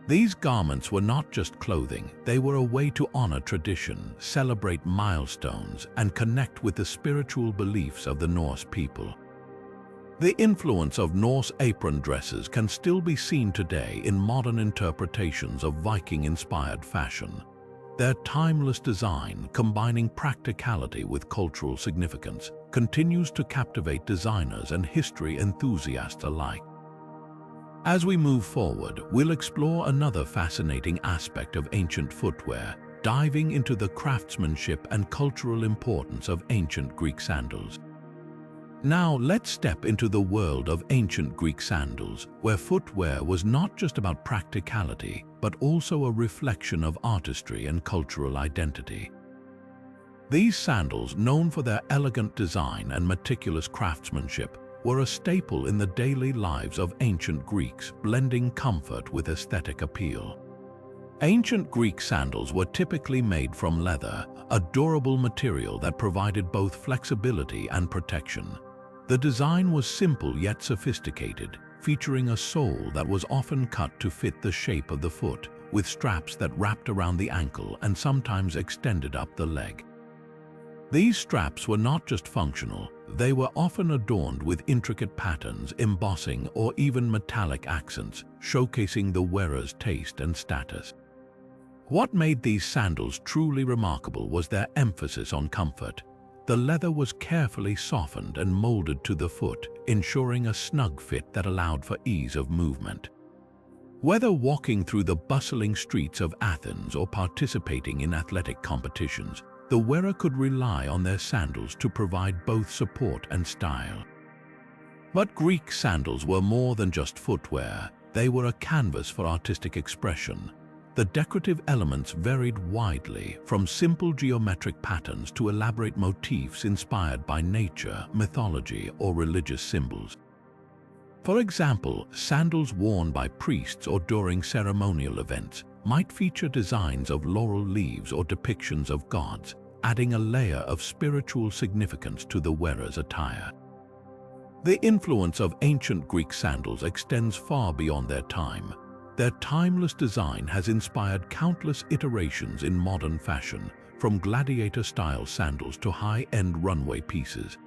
These garments were not just clothing, they were a way to honor tradition, celebrate milestones, and connect with the spiritual beliefs of the Norse people. The influence of Norse apron dresses can still be seen today in modern interpretations of Viking-inspired fashion. Their timeless design, combining practicality with cultural significance, continues to captivate designers and history enthusiasts alike. As we move forward, we'll explore another fascinating aspect of ancient footwear, diving into the craftsmanship and cultural importance of ancient Greek sandals. Now, let's step into the world of ancient Greek sandals, where footwear was not just about practicality, but also a reflection of artistry and cultural identity. These sandals, known for their elegant design and meticulous craftsmanship, were a staple in the daily lives of ancient Greeks, blending comfort with aesthetic appeal. Ancient Greek sandals were typically made from leather, a durable material that provided both flexibility and protection. The design was simple yet sophisticated, featuring a sole that was often cut to fit the shape of the foot, with straps that wrapped around the ankle and sometimes extended up the leg. These straps were not just functional, they were often adorned with intricate patterns, embossing, or even metallic accents, showcasing the wearer's taste and status. What made these sandals truly remarkable was their emphasis on comfort. The leather was carefully softened and molded to the foot, ensuring a snug fit that allowed for ease of movement. Whether walking through the bustling streets of Athens or participating in athletic competitions, the wearer could rely on their sandals to provide both support and style. But Greek sandals were more than just footwear. They were a canvas for artistic expression. The decorative elements varied widely, from simple geometric patterns to elaborate motifs inspired by nature, mythology, or religious symbols. For example, sandals worn by priests or during ceremonial events might feature designs of laurel leaves or depictions of gods, adding a layer of spiritual significance to the wearer's attire. The influence of ancient Greek sandals extends far beyond their time. Their timeless design has inspired countless iterations in modern fashion, from gladiator-style sandals to high-end runway pieces.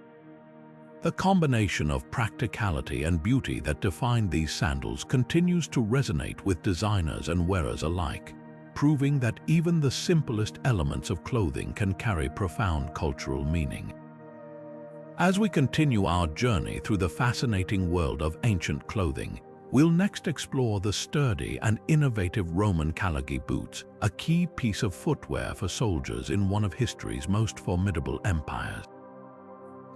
The combination of practicality and beauty that defined these sandals continues to resonate with designers and wearers alike, proving that even the simplest elements of clothing can carry profound cultural meaning. As we continue our journey through the fascinating world of ancient clothing, we'll next explore the sturdy and innovative Roman caligy boots, a key piece of footwear for soldiers in one of history's most formidable empires.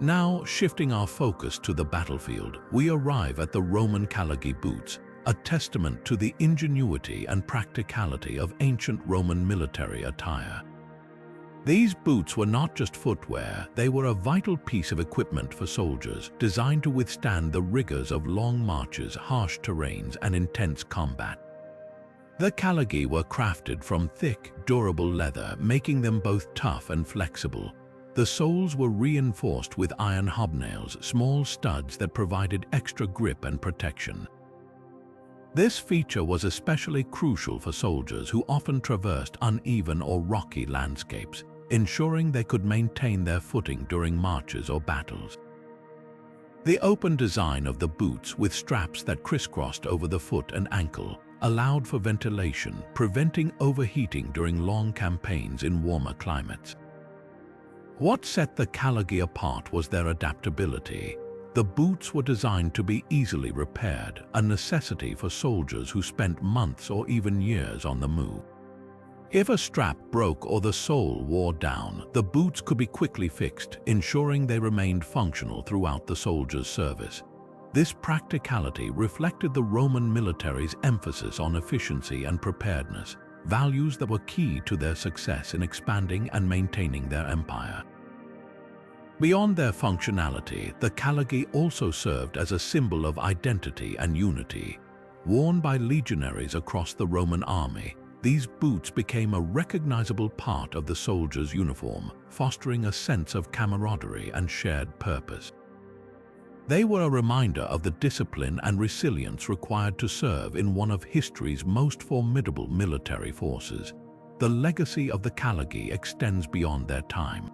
Now, shifting our focus to the battlefield, we arrive at the Roman caligy boots, a testament to the ingenuity and practicality of ancient Roman military attire. These boots were not just footwear, they were a vital piece of equipment for soldiers, designed to withstand the rigors of long marches, harsh terrains, and intense combat. The caligy were crafted from thick, durable leather, making them both tough and flexible. The soles were reinforced with iron hobnails, small studs that provided extra grip and protection. This feature was especially crucial for soldiers who often traversed uneven or rocky landscapes, ensuring they could maintain their footing during marches or battles. The open design of the boots, with straps that crisscrossed over the foot and ankle, allowed for ventilation, preventing overheating during long campaigns in warmer climates. What set the caligy apart was their adaptability. The boots were designed to be easily repaired, a necessity for soldiers who spent months or even years on the move. If a strap broke or the sole wore down, the boots could be quickly fixed, ensuring they remained functional throughout the soldier's service. This practicality reflected the Roman military's emphasis on efficiency and preparedness, values that were key to their success in expanding and maintaining their empire. Beyond their functionality, the caligy also served as a symbol of identity and unity. Worn by legionaries across the Roman army, these boots became a recognizable part of the soldier's uniform, fostering a sense of camaraderie and shared purpose. They were a reminder of the discipline and resilience required to serve in one of history's most formidable military forces. The legacy of the caligy extends beyond their time.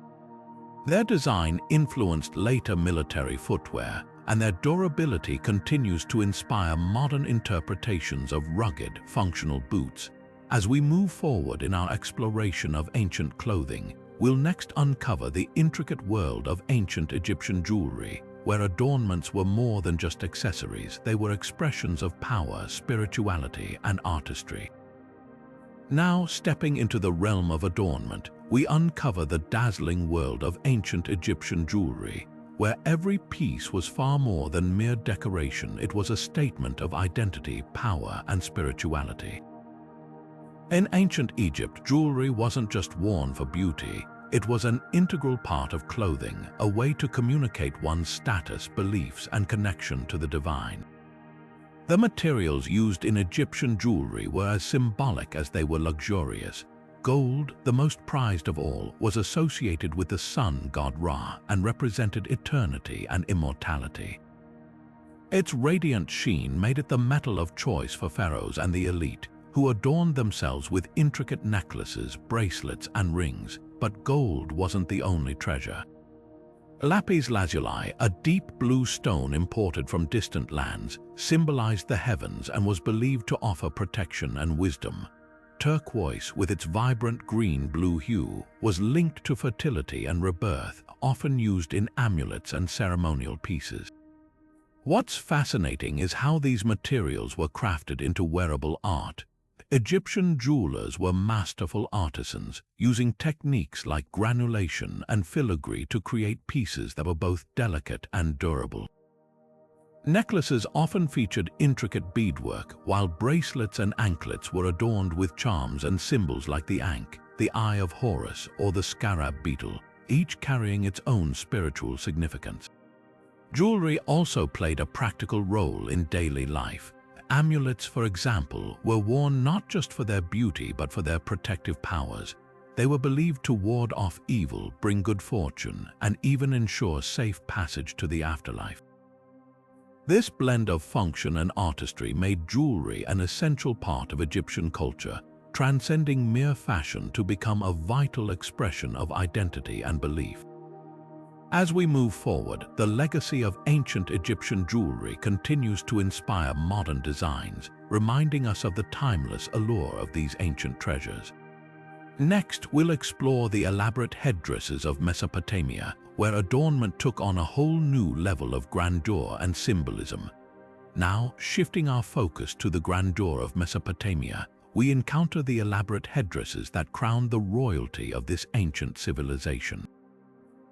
Their design influenced later military footwear, and their durability continues to inspire modern interpretations of rugged, functional boots. As we move forward in our exploration of ancient clothing, we'll next uncover the intricate world of ancient Egyptian jewelry, where adornments were more than just accessories, they were expressions of power, spirituality, and artistry. Now, stepping into the realm of adornment, we uncover the dazzling world of ancient Egyptian jewelry, where every piece was far more than mere decoration. It was a statement of identity, power, and spirituality. In ancient Egypt, jewelry wasn't just worn for beauty. It was an integral part of clothing, a way to communicate one's status, beliefs, and connection to the divine. The materials used in Egyptian jewelry were as symbolic as they were luxurious. Gold, the most prized of all, was associated with the sun god Ra and represented eternity and immortality. Its radiant sheen made it the metal of choice for pharaohs and the elite, who adorned themselves with intricate necklaces, bracelets, and rings. But gold wasn't the only treasure. Lapis lazuli, a deep blue stone imported from distant lands, symbolized the heavens and was believed to offer protection and wisdom. Turquoise, with its vibrant green-blue hue, was linked to fertility and rebirth, often used in amulets and ceremonial pieces. What's fascinating is how these materials were crafted into wearable art. Egyptian jewelers were masterful artisans, using techniques like granulation and filigree to create pieces that were both delicate and durable. Necklaces often featured intricate beadwork, while bracelets and anklets were adorned with charms and symbols like the ankh, the Eye of Horus, or the scarab beetle, each carrying its own spiritual significance. Jewelry also played a practical role in daily life. Amulets, for example, were worn not just for their beauty but for their protective powers. They were believed to ward off evil, bring good fortune, and even ensure safe passage to the afterlife. This blend of function and artistry made jewelry an essential part of Egyptian culture, transcending mere fashion to become a vital expression of identity and belief. As we move forward, the legacy of ancient Egyptian jewelry continues to inspire modern designs, reminding us of the timeless allure of these ancient treasures. Next, we'll explore the elaborate headdresses of Mesopotamia, where adornment took on a whole new level of grandeur and symbolism. Now, shifting our focus to the grandeur of Mesopotamia, we encounter the elaborate headdresses that crowned the royalty of this ancient civilization.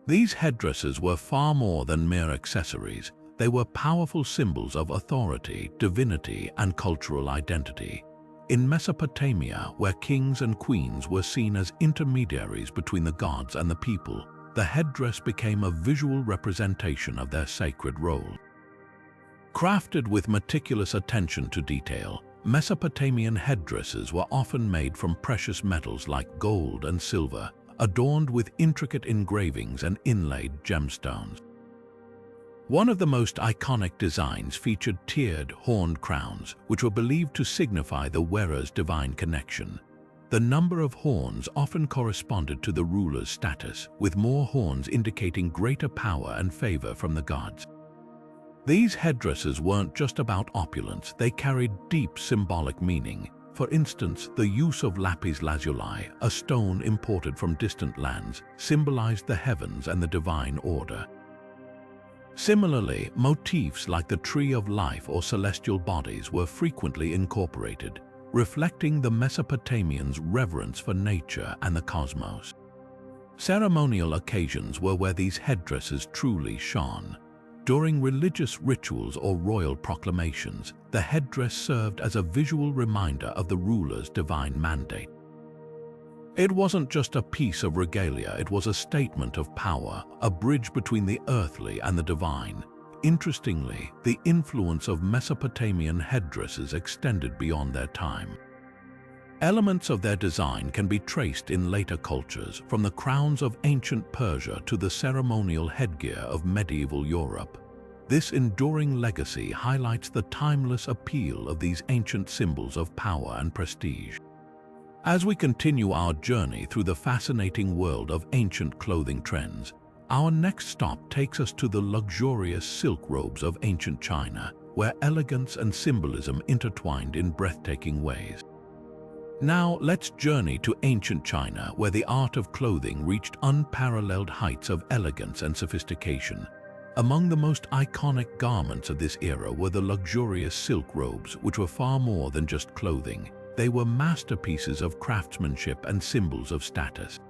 These headdresses were far more than mere accessories. They were powerful symbols of authority, divinity, and cultural identity. In Mesopotamia, where kings and queens were seen as intermediaries between the gods and the people, the headdress became a visual representation of their sacred role. Crafted with meticulous attention to detail, Mesopotamian headdresses were often made from precious metals like gold and silver, adorned with intricate engravings and inlaid gemstones. One of the most iconic designs featured tiered, horned crowns, which were believed to signify the wearer's divine connection. The number of horns often corresponded to the ruler's status, with more horns indicating greater power and favor from the gods. These headdresses weren't just about opulence, they carried deep symbolic meaning. For instance, the use of lapis lazuli, a stone imported from distant lands, symbolized the heavens and the divine order. Similarly, motifs like the tree of life or celestial bodies were frequently incorporated, reflecting the Mesopotamians' reverence for nature and the cosmos. Ceremonial occasions were where these headdresses truly shone. During religious rituals or royal proclamations, the headdress served as a visual reminder of the ruler's divine mandate. It wasn't just a piece of regalia, it was a statement of power, a bridge between the earthly and the divine. Interestingly, the influence of Mesopotamian headdresses extended beyond their time. Elements of their design can be traced in later cultures, from the crowns of ancient Persia to the ceremonial headgear of medieval Europe. This enduring legacy highlights the timeless appeal of these ancient symbols of power and prestige. As we continue our journey through the fascinating world of ancient clothing trends, our next stop takes us to the luxurious silk robes of ancient China, where elegance and symbolism intertwined in breathtaking ways. Now, let's journey to ancient China, where the art of clothing reached unparalleled heights of elegance and sophistication. Among the most iconic garments of this era were the luxurious silk robes, which were far more than just clothing. They were masterpieces of craftsmanship and symbols of status.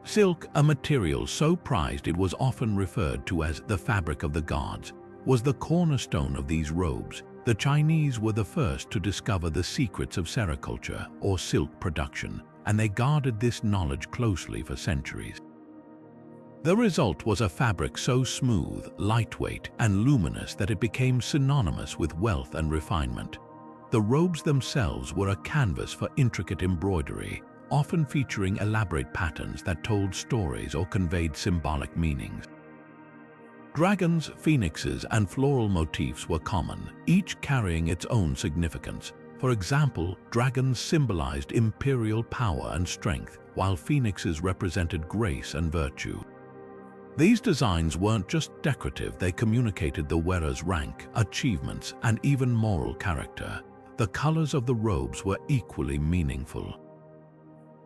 Silk, a material so prized it was often referred to as the fabric of the gods, was the cornerstone of these robes. The Chinese were the first to discover the secrets of sericulture, or silk production, and they guarded this knowledge closely for centuries. The result was a fabric so smooth, lightweight, and luminous that it became synonymous with wealth and refinement. The robes themselves were a canvas for intricate embroidery, often featuring elaborate patterns that told stories or conveyed symbolic meanings. Dragons, phoenixes, and floral motifs were common, each carrying its own significance. For example, dragons symbolized imperial power and strength, while phoenixes represented grace and virtue. These designs weren't just decorative, they communicated the wearer's rank, achievements, and even moral character. The colors of the robes were equally meaningful.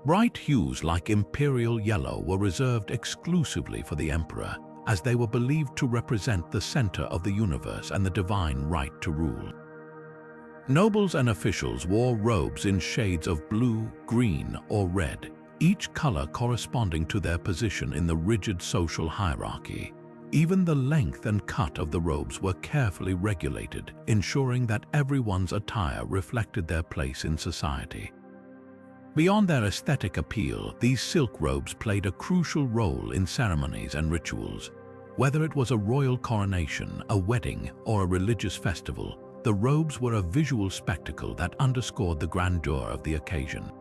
Bright hues like imperial yellow were reserved exclusively for the emperor, as they were believed to represent the center of the universe and the divine right to rule. Nobles and officials wore robes in shades of blue, green, or red, each color corresponding to their position in the rigid social hierarchy. Even the length and cut of the robes were carefully regulated, ensuring that everyone's attire reflected their place in society. Beyond their aesthetic appeal, these silk robes played a crucial role in ceremonies and rituals. Whether it was a royal coronation, a wedding, or a religious festival, the robes were a visual spectacle that underscored the grandeur of the occasion.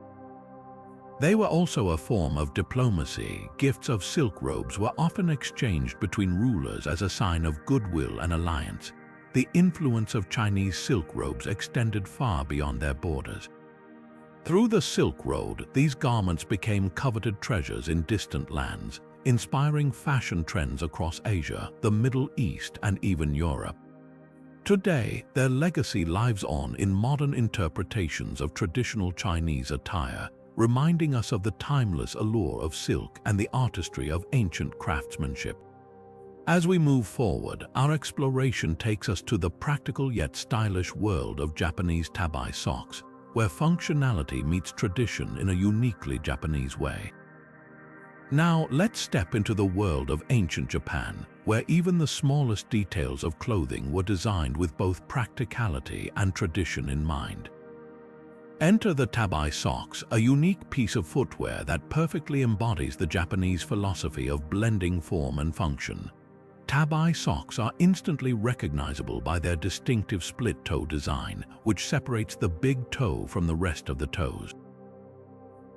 They were also a form of diplomacy. Gifts of silk robes were often exchanged between rulers as a sign of goodwill and alliance. The influence of Chinese silk robes extended far beyond their borders. Through the Silk Road, these garments became coveted treasures in distant lands, inspiring fashion trends across Asia, the Middle East, and even Europe. Today, their legacy lives on in modern interpretations of traditional Chinese attire, reminding us of the timeless allure of silk and the artistry of ancient craftsmanship. As we move forward, our exploration takes us to the practical yet stylish world of Japanese tabai socks, where functionality meets tradition in a uniquely Japanese way. Now, let's step into the world of ancient Japan, where even the smallest details of clothing were designed with both practicality and tradition in mind. Enter the tabai socks, a unique piece of footwear that perfectly embodies the Japanese philosophy of blending form and function. Tabai socks are instantly recognizable by their distinctive split-toe design, which separates the big toe from the rest of the toes.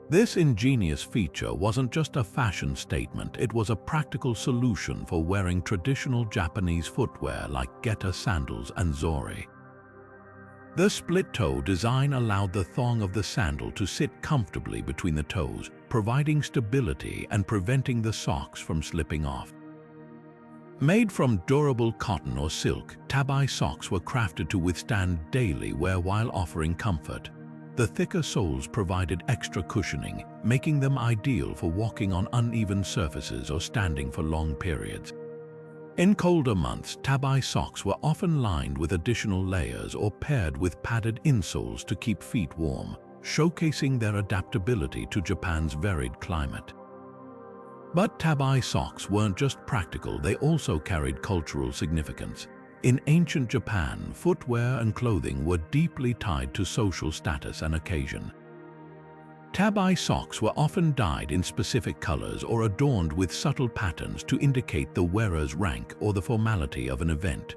This ingenious feature wasn't just a fashion statement, it was a practical solution for wearing traditional Japanese footwear like geta sandals and zori. The split-toe design allowed the thong of the sandal to sit comfortably between the toes, providing stability and preventing the socks from slipping off. Made from durable cotton or silk, tabai socks were crafted to withstand daily wear while offering comfort. The thicker soles provided extra cushioning, making them ideal for walking on uneven surfaces or standing for long periods. In colder months, tabai socks were often lined with additional layers or paired with padded insoles to keep feet warm, showcasing their adaptability to Japan's varied climate. But tabai socks weren't just practical, they also carried cultural significance. In ancient Japan, footwear and clothing were deeply tied to social status and occasion. Tabai socks were often dyed in specific colors or adorned with subtle patterns to indicate the wearer's rank or the formality of an event.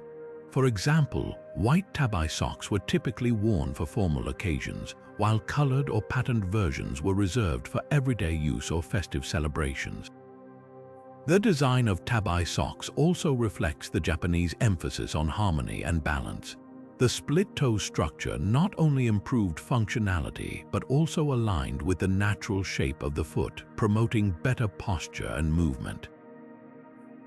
For example, white tabai socks were typically worn for formal occasions, while colored or patterned versions were reserved for everyday use or festive celebrations. The design of tabai socks also reflects the Japanese emphasis on harmony and balance. The split-toe structure not only improved functionality but also aligned with the natural shape of the foot, promoting better posture and movement.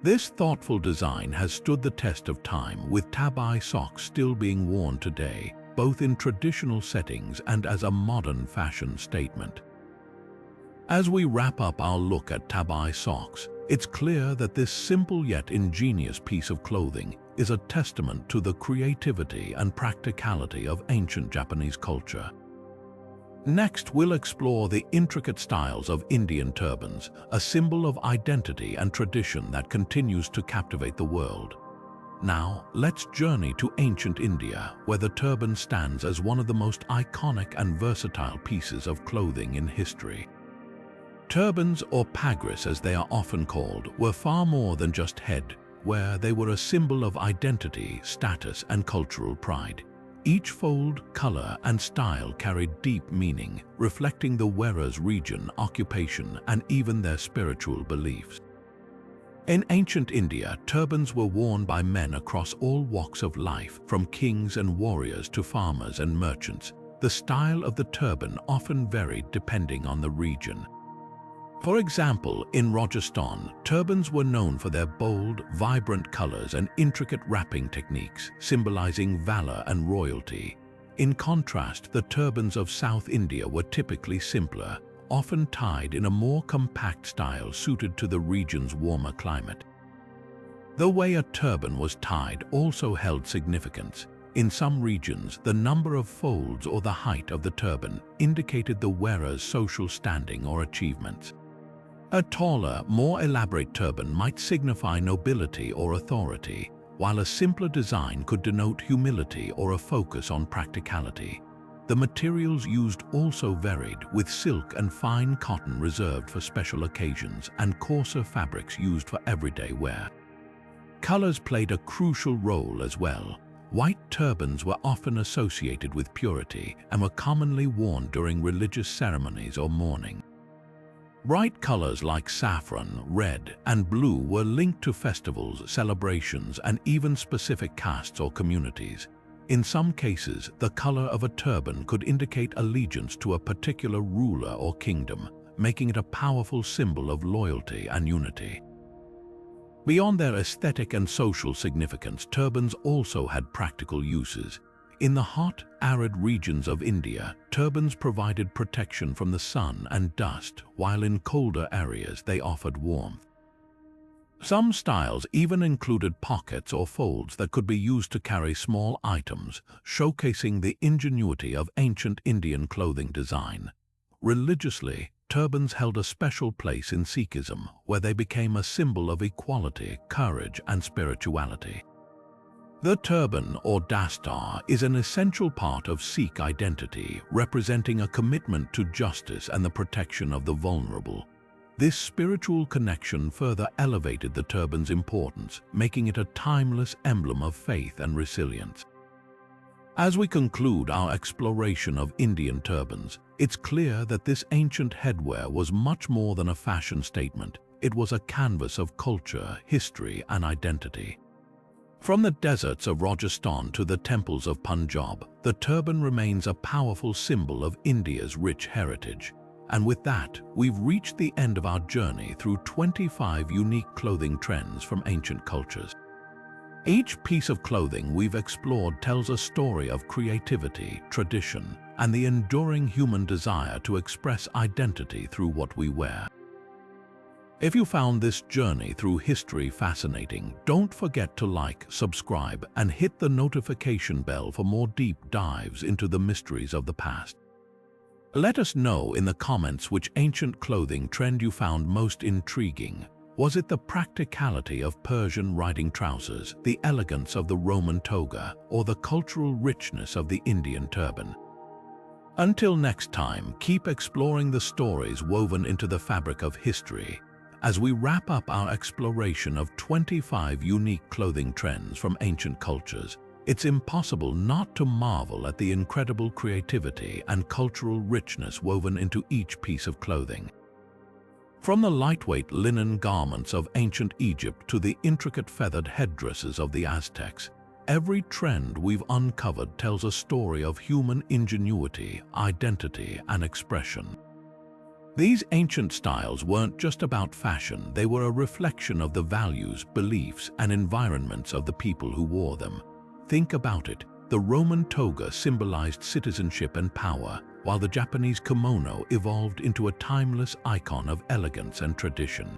This thoughtful design has stood the test of time, with tabai socks still being worn today, both in traditional settings and as a modern fashion statement. As we wrap up our look at tabai socks, It's clear that this simple yet ingenious piece of clothing is a testament to the creativity and practicality of ancient Japanese culture. Next, we'll explore the intricate styles of Indian turbans, a symbol of identity and tradition that continues to captivate the world. Now, let's journey to ancient India, where the turban stands as one of the most iconic and versatile pieces of clothing in history. Turbans, or pagris as they are often called, were far more than just headwear. They were a symbol of identity, status, and cultural pride. Each fold, color, and style carried deep meaning, reflecting the wearer's region, occupation, and even their spiritual beliefs. In ancient India, turbans were worn by men across all walks of life, from kings and warriors to farmers and merchants. The style of the turban often varied depending on the region. For example, in Rajasthan, turbans were known for their bold, vibrant colors and intricate wrapping techniques, symbolizing valor and royalty. In contrast, the turbans of South India were typically simpler, often tied in a more compact style suited to the region's warmer climate. The way a turban was tied also held significance. In some regions, the number of folds or the height of the turban indicated the wearer's social standing or achievements. A taller, more elaborate turban might signify nobility or authority, while a simpler design could denote humility or a focus on practicality. The materials used also varied, with silk and fine cotton reserved for special occasions and coarser fabrics used for everyday wear. Colors played a crucial role as well. White turbans were often associated with purity and were commonly worn during religious ceremonies or mourning. Bright colors like saffron, red, and blue were linked to festivals, celebrations, and even specific castes or communities. In some cases, the color of a turban could indicate allegiance to a particular ruler or kingdom, making it a powerful symbol of loyalty and unity. Beyond their aesthetic and social significance, turbans also had practical uses. In the hot, arid regions of India, turbans provided protection from the sun and dust, while in colder areas they offered warmth. Some styles even included pockets or folds that could be used to carry small items, showcasing the ingenuity of ancient Indian clothing design. Religiously, turbans held a special place in Sikhism, where they became a symbol of equality, courage, and spirituality. The turban, or dastar, is an essential part of Sikh identity, representing a commitment to justice and the protection of the vulnerable. This spiritual connection further elevated the turban's importance, making it a timeless emblem of faith and resilience. As we conclude our exploration of Indian turbans, it's clear that this ancient headwear was much more than a fashion statement. It was a canvas of culture, history, and identity. From the deserts of Rajasthan to the temples of Punjab, the turban remains a powerful symbol of India's rich heritage. And with that, we've reached the end of our journey through 25 unique clothing trends from ancient cultures. Each piece of clothing we've explored tells a story of creativity, tradition, and the enduring human desire to express identity through what we wear. If you found this journey through history fascinating, don't forget to like, subscribe, and hit the notification bell for more deep dives into the mysteries of the past. Let us know in the comments which ancient clothing trend you found most intriguing. Was it the practicality of Persian riding trousers, the elegance of the Roman toga, or the cultural richness of the Indian turban? Until next time, keep exploring the stories woven into the fabric of history. As we wrap up our exploration of 25 unique clothing trends from ancient cultures, it's impossible not to marvel at the incredible creativity and cultural richness woven into each piece of clothing. From the lightweight linen garments of ancient Egypt to the intricate feathered headdresses of the Aztecs, every trend we've uncovered tells a story of human ingenuity, identity, and expression. These ancient styles weren't just about fashion, they were a reflection of the values, beliefs, and environments of the people who wore them. Think about it. The Roman toga symbolized citizenship and power, while the Japanese kimono evolved into a timeless icon of elegance and tradition.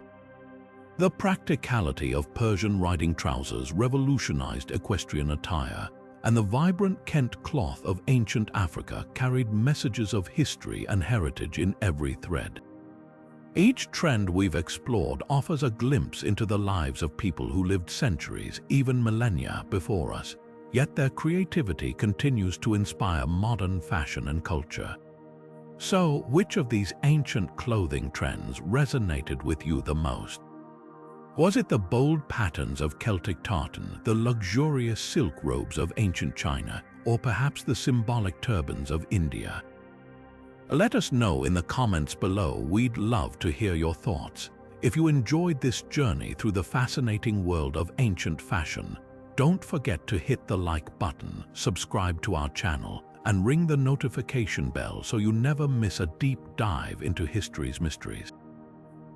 The practicality of Persian riding trousers revolutionized equestrian attire, and the vibrant Kent cloth of ancient Africa carried messages of history and heritage in every thread. Each trend we've explored offers a glimpse into the lives of people who lived centuries, even millennia, before us, yet their creativity continues to inspire modern fashion and culture. So, which of these ancient clothing trends resonated with you the most? Was it the bold patterns of Celtic tartan, the luxurious silk robes of ancient China, or perhaps the symbolic turbans of India? Let us know in the comments below. We'd love to hear your thoughts. If you enjoyed this journey through the fascinating world of ancient fashion, don't forget to hit the like button, subscribe to our channel, and ring the notification bell so you never miss a deep dive into history's mysteries.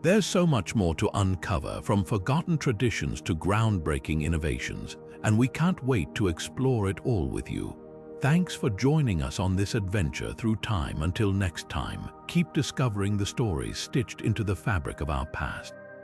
There's so much more to uncover, from forgotten traditions to groundbreaking innovations, and we can't wait to explore it all with you. Thanks for joining us on this adventure through time. Until next time, keep discovering the stories stitched into the fabric of our past.